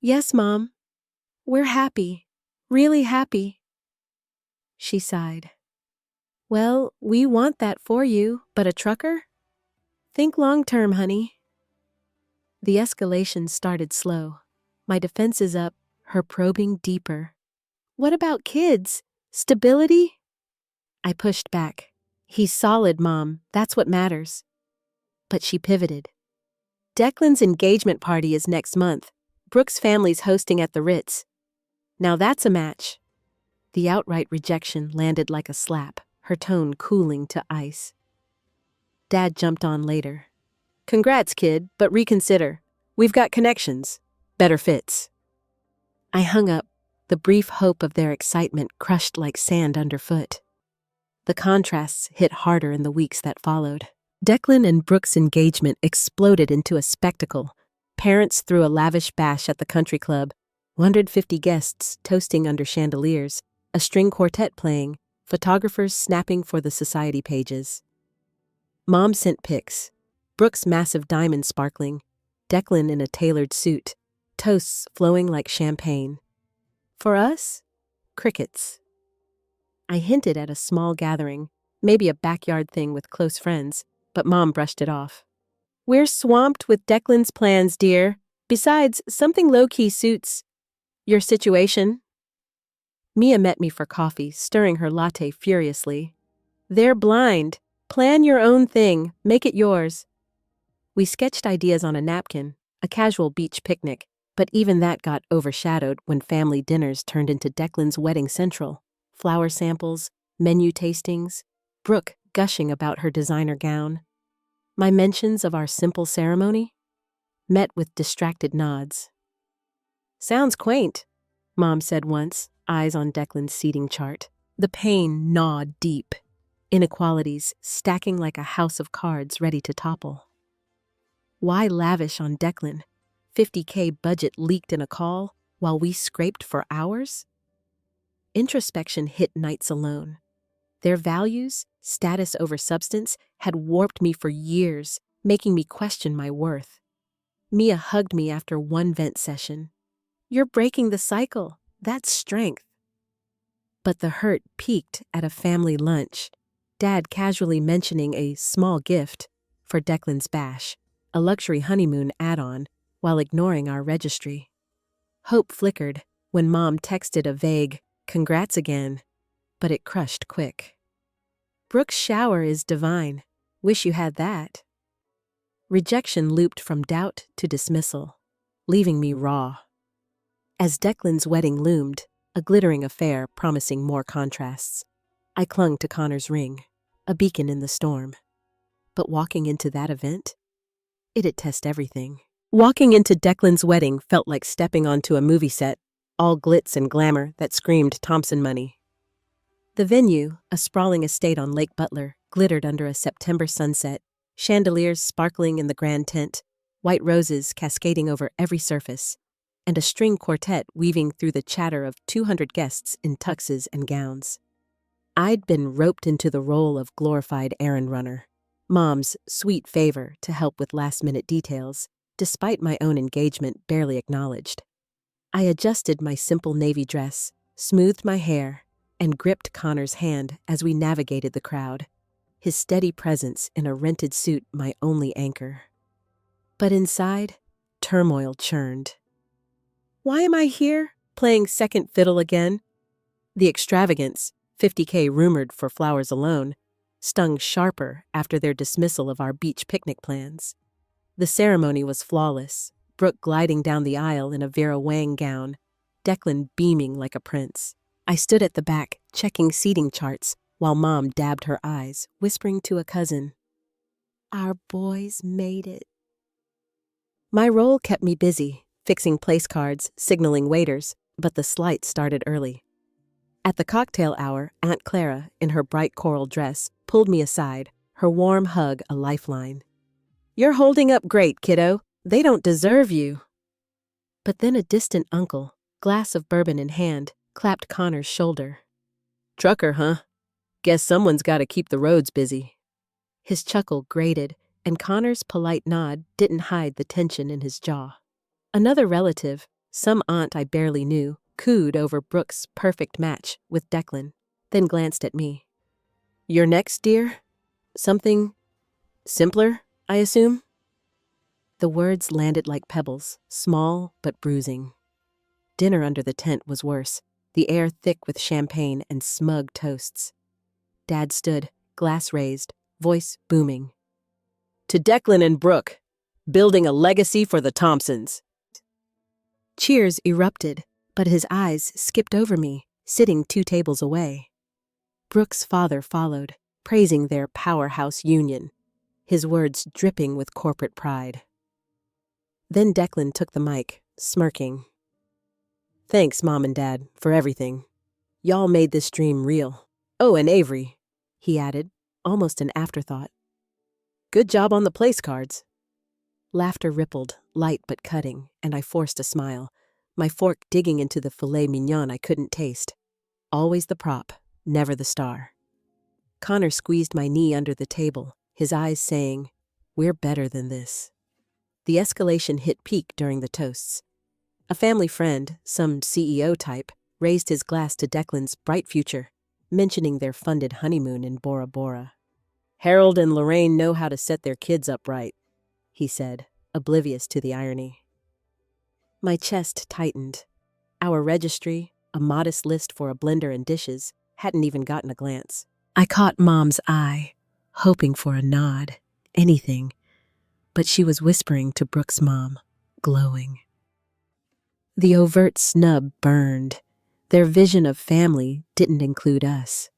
Yes, Mom. We're happy, really happy. She sighed. Well, we want that for you, but a trucker? Think long-term, honey. The escalation started slow. My defenses up, her probing deeper. What about kids? Stability? I pushed back. He's solid, Mom. That's what matters. But she pivoted. Declan's engagement party is next month. Brooke's family's hosting at the Ritz. Now that's a match. The outright rejection landed like a slap, her tone cooling to ice. Dad jumped on later. Congrats, kid, but reconsider. We've got connections. Better fits. I hung up, the brief hope of their excitement crushed like sand underfoot. The contrasts hit harder in the weeks that followed. Declan and Brooke's engagement exploded into a spectacle. Parents threw a lavish bash at the country club, 150 guests toasting under chandeliers, a string quartet playing, photographers snapping for the society pages. Mom sent pics. Brooke's massive diamond sparkling, Declan in a tailored suit, toasts flowing like champagne. For us, crickets. I hinted at a small gathering, maybe a backyard thing with close friends, but Mom brushed it off. We're swamped with Declan's plans, dear. Besides, something low-key suits your situation. Mia met me for coffee, stirring her latte furiously. They're blind. Plan your own thing. Make it yours. We sketched ideas on a napkin, a casual beach picnic, but even that got overshadowed when family dinners turned into Declan's wedding central. Flower samples, menu tastings, Brooke gushing about her designer gown. My mentions of our simple ceremony met with distracted nods. Sounds quaint, Mom said once, eyes on Declan's seating chart. The pain gnawed deep, inequalities stacking like a house of cards ready to topple. Why lavish on Declan? $50K budget leaked in a call while we scraped for hours? Introspection hit nights alone. Their values, status over substance, had warped me for years, making me question my worth. Mia hugged me after one vent session. You're breaking the cycle. That's strength. But the hurt peaked at a family lunch, Dad casually mentioning a small gift for Declan's bash, a luxury honeymoon add-on, while ignoring our registry. Hope flickered when Mom texted a vague, "Congrats again," but it crushed quick. Brooke's shower is divine. Wish you had that. Rejection looped from doubt to dismissal, leaving me raw. As Declan's wedding loomed, a glittering affair promising more contrasts, I clung to Connor's ring, a beacon in the storm. But walking into that event, it'd test everything. Walking into Declan's wedding felt like stepping onto a movie set, all glitz and glamour that screamed Thompson money. The venue, a sprawling estate on Lake Butler, glittered under a September sunset, chandeliers sparkling in the grand tent, white roses cascading over every surface. and a string quartet weaving through the chatter of 200 guests in tuxes and gowns. I'd been roped into the role of glorified errand runner, Mom's sweet favor to help with last-minute details, despite my own engagement barely acknowledged. I adjusted my simple navy dress, smoothed my hair, and gripped Connor's hand as we navigated the crowd, his steady presence in a rented suit my only anchor. But inside, turmoil churned. Why am I here, playing second fiddle again? The extravagance, $50K rumored for flowers alone, stung sharper after their dismissal of our beach picnic plans. The ceremony was flawless, Brooke gliding down the aisle in a Vera Wang gown, Declan beaming like a prince. I stood at the back, checking seating charts, while Mom dabbed her eyes, whispering to a cousin, "Our boys made it." My role kept me busy, fixing place cards, signaling waiters, but the slight started early. At the cocktail hour, Aunt Clara, in her bright coral dress, pulled me aside, her warm hug a lifeline. "You're holding up great, kiddo. They don't deserve you." But then a distant uncle, glass of bourbon in hand, clapped Connor's shoulder. "Trucker, huh? Guess someone's got to keep the roads busy." His chuckle grated, and Connor's polite nod didn't hide the tension in his jaw. Another relative, some aunt I barely knew, cooed over Brooke's perfect match with Declan, then glanced at me. "You're next, dear? Something simpler, I assume?" The words landed like pebbles, small but bruising. Dinner under the tent was worse, the air thick with champagne and smug toasts. Dad stood, glass raised, voice booming. "To Declan and Brooke, building a legacy for the Thompsons." Cheers erupted, but his eyes skipped over me, sitting 2 tables away. Brooke's father followed, praising their powerhouse union, his words dripping with corporate pride. Then Declan took the mic, smirking. "Thanks, Mom and Dad, for everything. Y'all made this dream real. Oh, and Avery," he added, almost an afterthought. "Good job on the place cards." Laughter rippled, light but cutting, and I forced a smile, my fork digging into the filet mignon I couldn't taste. Always the prop, never the star. Connor squeezed my knee under the table, his eyes saying, "We're better than this." The escalation hit peak during the toasts. A family friend, some CEO type, raised his glass to Declan's bright future, mentioning their funded honeymoon in Bora Bora. "Harold and Lorraine know how to set their kids up right," he said, oblivious to the irony. My chest tightened. Our registry, a modest list for a blender and dishes, hadn't even gotten a glance. I caught Mom's eye, hoping for a nod, anything, but she was whispering to Brooke's mom, glowing. The overt snub burned. Their vision of family didn't include us.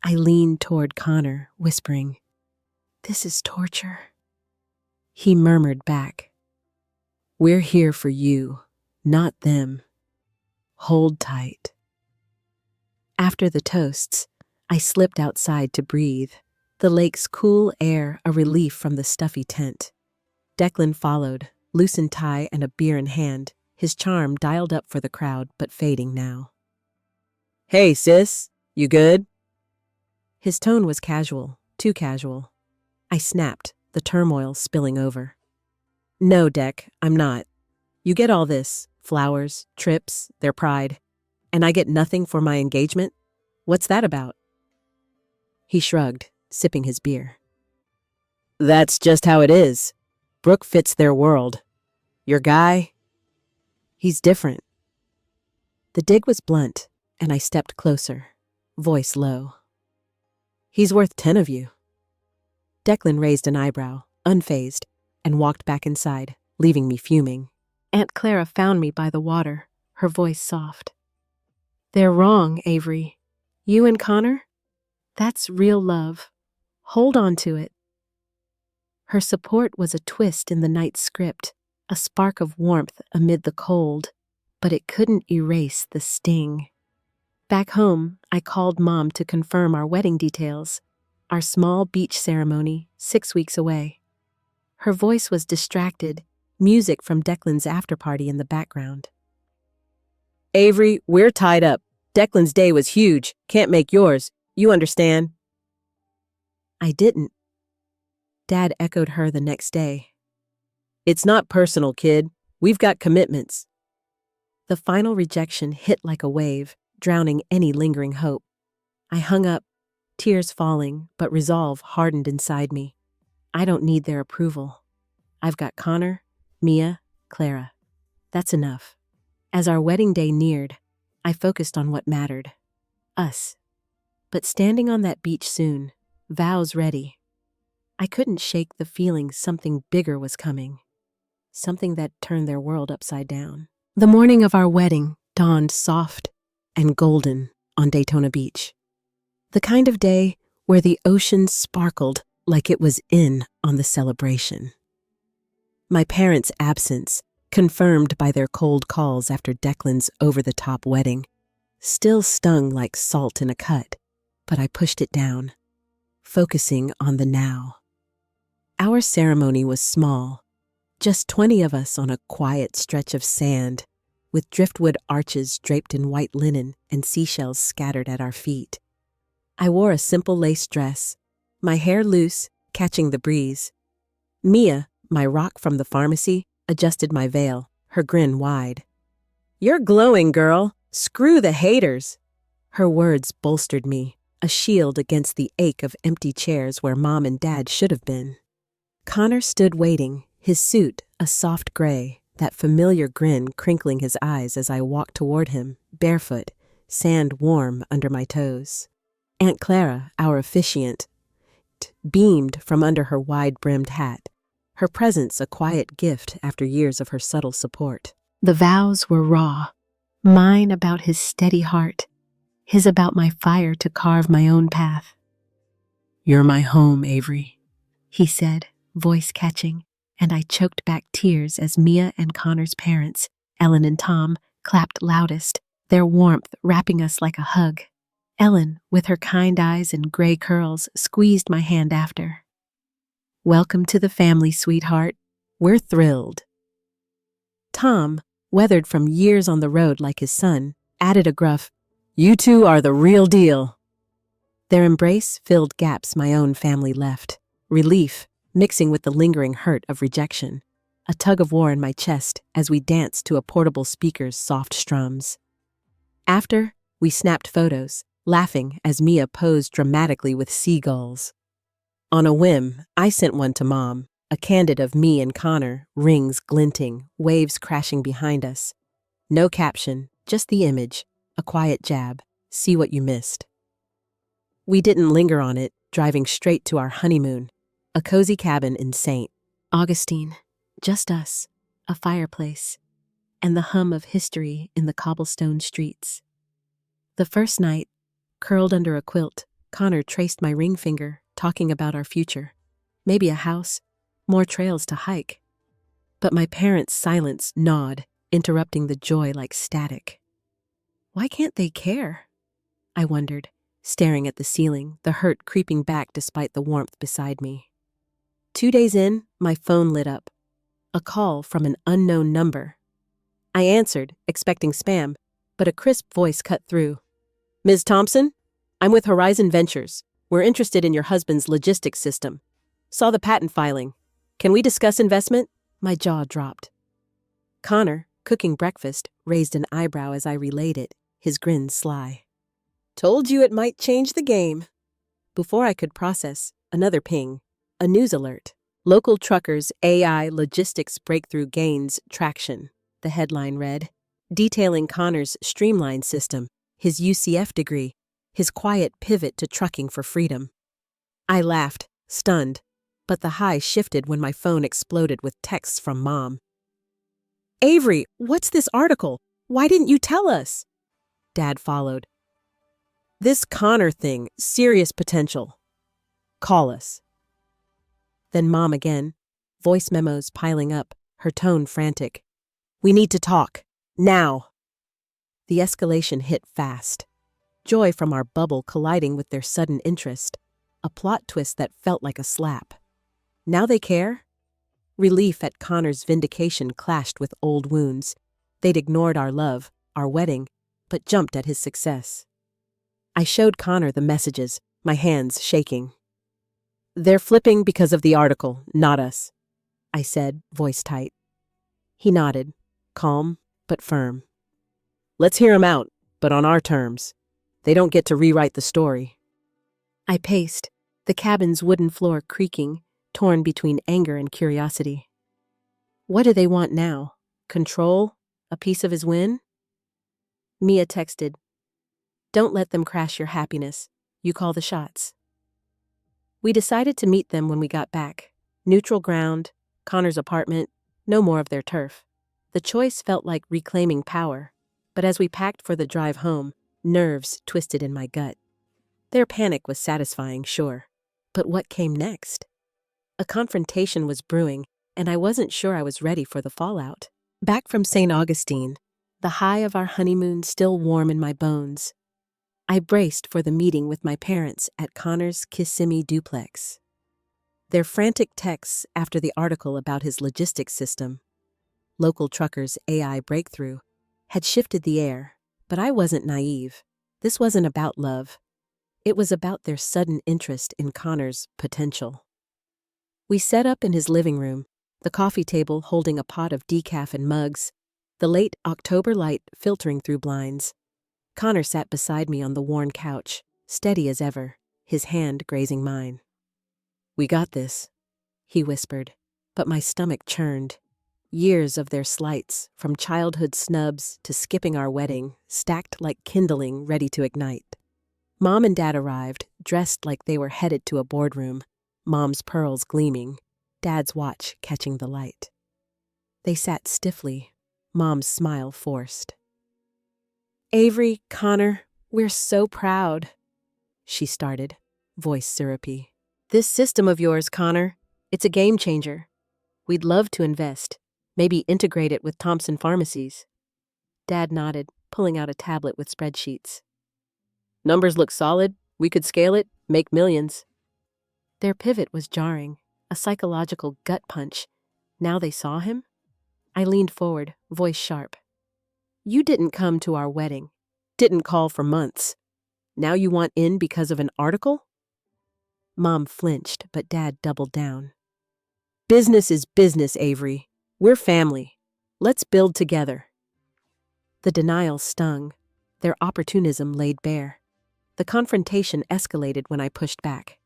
I leaned toward Connor, whispering, "This is torture." He murmured back, "We're here for you, not them. Hold tight." After the toasts, I slipped outside to breathe, the lake's cool air a relief from the stuffy tent. Declan followed, loosened tie and a beer in hand, his charm dialed up for the crowd but fading now. "Hey, sis, you good?" His tone was casual, too casual. I snapped, the turmoil spilling over. "No, Dec, I'm not. You get all this, flowers, trips, their pride, and I get nothing for my engagement? What's that about?" He shrugged, sipping his beer. "That's just how it is. Brooke fits their world. Your guy, he's different." The dig was blunt, and I stepped closer, voice low. "He's worth 10 of you." Declan raised an eyebrow, unfazed, and walked back inside, leaving me fuming. Aunt Clara found me by the water, her voice soft. "They're wrong, Avery. You and Connor? That's real love. Hold on to it." Her support was a twist in the night's script, a spark of warmth amid the cold, but it couldn't erase the sting. Back home, I called Mom to confirm our wedding details, our small beach ceremony 6 weeks away. Her voice was distracted, music from Declan's after-party in the background. "Avery, we're tied up. Declan's day was huge. Can't make yours. You understand?" I didn't. Dad echoed her the next day. "It's not personal, kid. We've got commitments." The final rejection hit like a wave, drowning any lingering hope. I hung up, tears falling, but resolve hardened inside me. I don't need their approval. I've got Connor, Mia, Clara. That's enough. As our wedding day neared, I focused on what mattered. Us. But standing on that beach soon, vows ready, I couldn't shake the feeling something bigger was coming. Something that turned their world upside down. The morning of our wedding dawned soft and golden on Daytona Beach. The kind of day where the ocean sparkled like it was in on the celebration. My parents' absence, confirmed by their cold calls after Declan's over-the-top wedding, still stung like salt in a cut, but I pushed it down, focusing on the now. Our ceremony was small, just 20 of us on a quiet stretch of sand, with driftwood arches draped in white linen and seashells scattered at our feet. I wore a simple lace dress, my hair loose, catching the breeze. Mia, my rock from the pharmacy, adjusted my veil, her grin wide. "You're glowing, girl. Screw the haters." Her words bolstered me, a shield against the ache of empty chairs where Mom and Dad should have been. Connor stood waiting, his suit a soft gray, that familiar grin crinkling his eyes as I walked toward him, barefoot, sand warm under my toes. Aunt Clara, our officiant, beamed from under her wide-brimmed hat, her presence a quiet gift after years of her subtle support. The vows were raw, mine about his steady heart, his about my fire to carve my own path. "You're my home, Avery," he said, voice catching, and I choked back tears as Mia and Connor's parents, Ellen and Tom, clapped loudest, their warmth wrapping us like a hug. Ellen, with her kind eyes and gray curls, squeezed my hand after. "Welcome to the family, sweetheart. We're thrilled." Tom, weathered from years on the road like his son, added a gruff, "You two are the real deal." Their embrace filled gaps my own family left, relief mixing with the lingering hurt of rejection, a tug of war in my chest as we danced to a portable speaker's soft strums. After, we snapped photos, laughing as Mia posed dramatically with seagulls. On a whim, I sent one to Mom, a candid of me and Connor, rings glinting, waves crashing behind us. No caption, just the image, a quiet jab, see what you missed. We didn't linger on it, driving straight to our honeymoon, a cozy cabin in St. Augustine, just us, a fireplace, and the hum of history in the cobblestone streets. The first night, curled under a quilt, Connor traced my ring finger, talking about our future. Maybe a house, more trails to hike. But my parents' silence gnawed, interrupting the joy like static. Why can't they care? I wondered, staring at the ceiling, the hurt creeping back despite the warmth beside me. 2 days in, my phone lit up. A call from an unknown number. I answered, expecting spam, but a crisp voice cut through. "Ms. Thompson? I'm with Horizon Ventures. We're interested in your husband's logistics system. Saw the patent filing. Can we discuss investment?" My jaw dropped. Connor, cooking breakfast, raised an eyebrow as I relayed it, his grin sly. "Told you it might change the game." Before I could process, another ping. A news alert. "Local truckers' AI logistics breakthrough gains traction," the headline read, detailing Connor's streamlined system, his UCF degree, his quiet pivot to trucking for freedom. I laughed, stunned, but the high shifted when my phone exploded with texts from Mom. "Avery, what's this article? Why didn't you tell us?" Dad followed. "This Connor thing, serious potential. Call us." Then Mom again, voice memos piling up, her tone frantic. "We need to talk. Now." The escalation hit fast. Joy from our bubble colliding with their sudden interest. A plot twist that felt like a slap. Now they care? Relief at Connor's vindication clashed with old wounds. They'd ignored our love, our wedding, but jumped at his success. I showed Connor the messages, my hands shaking. "They're flipping because of the article, not us," I said, voice tight. He nodded, calm but firm. "Let's hear 'em out, but on our terms. They don't get to rewrite the story." I paced, the cabin's wooden floor creaking, torn between anger and curiosity. What do they want now? Control? A piece of his win? Mia texted, "Don't let them crash your happiness. You call the shots." We decided to meet them when we got back. Neutral ground, Connor's apartment, no more of their turf. The choice felt like reclaiming power, but as we packed for the drive home, nerves twisted in my gut. Their panic was satisfying, sure, but what came next? A confrontation was brewing, and I wasn't sure I was ready for the fallout. Back from St. Augustine, the high of our honeymoon still warm in my bones, I braced for the meeting with my parents at Connor's Kissimmee duplex. Their frantic texts after the article about his logistics system, local truckers' AI breakthrough, had shifted the air, but I wasn't naive. This wasn't about love. It was about their sudden interest in Connor's potential. We set up in his living room, the coffee table holding a pot of decaf and mugs, the late October light filtering through blinds. Connor sat beside me on the worn couch, steady as ever, his hand grazing mine. "We got this," he whispered, but my stomach churned. Years of their slights, from childhood snubs to skipping our wedding, stacked like kindling ready to ignite. Mom and Dad arrived, dressed like they were headed to a boardroom, Mom's pearls gleaming, Dad's watch catching the light. They sat stiffly, Mom's smile forced. "Avery, Connor, we're so proud," she started, voice syrupy. "This system of yours, Connor, it's a game changer. We'd love to invest, maybe integrate it with Thompson Pharmacies." Dad nodded, pulling out a tablet with spreadsheets. "Numbers look solid. We could scale it, make millions." Their pivot was jarring, a psychological gut punch. Now they saw him? I leaned forward, voice sharp. "You didn't come to our wedding. Didn't call for months. Now you want in because of an article?" Mom flinched, but Dad doubled down. "Business is business, Avery. We're family. Let's build together." The denial stung. Their opportunism laid bare. The confrontation escalated when I pushed back.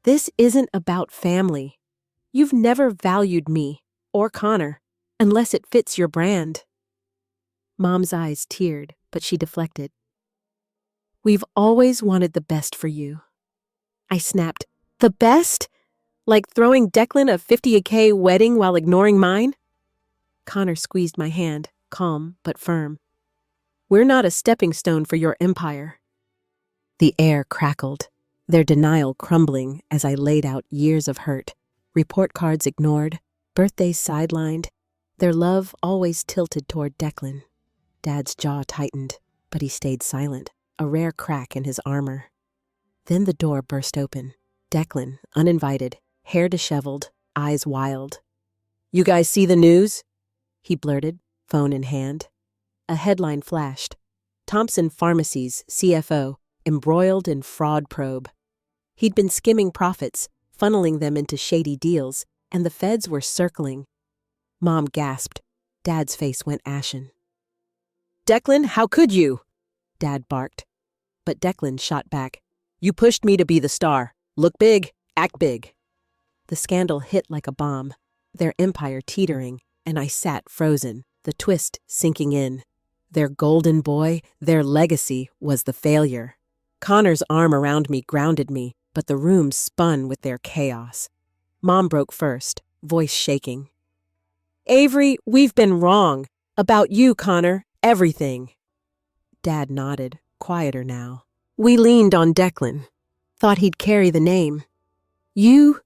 "This isn't about family. You've never valued me, or Connor, unless it fits your brand." Mom's eyes teared, but she deflected. "We've always wanted the best for you." I snapped, "The best? Like throwing Declan a $50K wedding while ignoring mine?" Connor squeezed my hand, calm but firm. "We're not a stepping stone for your empire." The air crackled, their denial crumbling as I laid out years of hurt, report cards ignored, birthdays sidelined, their love always tilted toward Declan. Dad's jaw tightened, but he stayed silent, a rare crack in his armor. Then the door burst open. Declan, uninvited, hair disheveled, eyes wild. "You guys see the news?" he blurted, phone in hand. A headline flashed. Thompson Pharmacies CFO embroiled in fraud probe. He'd been skimming profits, funneling them into shady deals, and the feds were circling. Mom gasped. Dad's face went ashen. "Declan, how could you?" Dad barked. But Declan shot back. "You pushed me to be the star. Look big, act big." The scandal hit like a bomb, their empire teetering, and I sat frozen, the twist sinking in. Their golden boy, their legacy, was the failure. Connor's arm around me grounded me, but the room spun with their chaos. Mom broke first, voice shaking. "Avery, we've been wrong. About you, Connor. Everything." Dad nodded, quieter now. We leaned on Declan. Thought he'd carry the name. You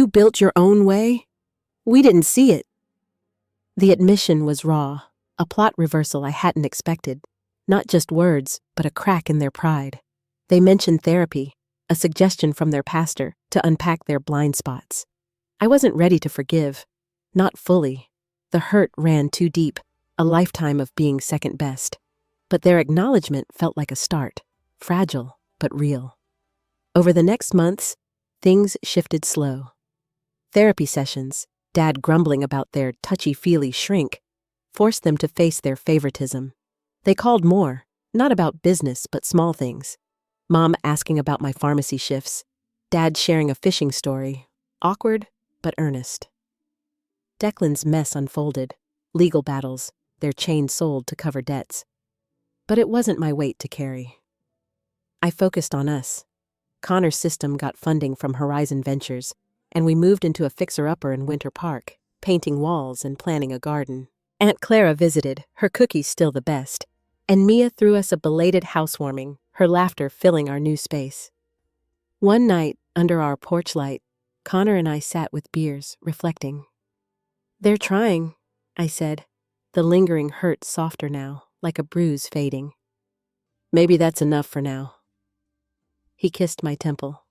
built your own way? We didn't see it." The admission was raw, a plot reversal I hadn't expected. Not just words, but a crack in their pride. They mentioned therapy, a suggestion from their pastor to unpack their blind spots. I wasn't ready to forgive. Not fully. The hurt ran too deep, a lifetime of being second best. But their acknowledgement felt like a start, fragile but real. Over the next months, things shifted slow. Therapy sessions, Dad grumbling about their touchy-feely shrink, forced them to face their favoritism. They called more, not about business but small things. Mom asking about my pharmacy shifts, Dad sharing a fishing story, awkward but earnest. Declan's mess unfolded, legal battles, their chain sold to cover debts. But it wasn't my weight to carry. I focused on us. Connor's system got funding from Horizon Ventures, and we moved into a fixer-upper in Winter Park, painting walls and planning a garden. Aunt Clara visited, her cookies still the best, and Mia threw us a belated housewarming, her laughter filling our new space. One night, under our porch light, Connor and I sat with beers, reflecting. "They're trying," I said, the lingering hurt softer now, like a bruise fading. "Maybe that's enough for now." He kissed my temple.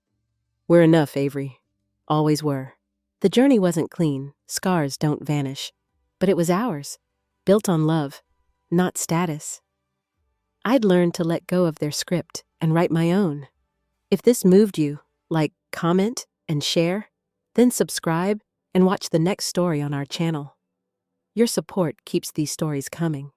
"We're enough, Avery. Always were." The journey wasn't clean, scars don't vanish, but it was ours, built on love, not status. I'd learned to let go of their script and write my own. If this moved you, like, comment, and share, then subscribe and watch the next story on our channel. Your support keeps these stories coming.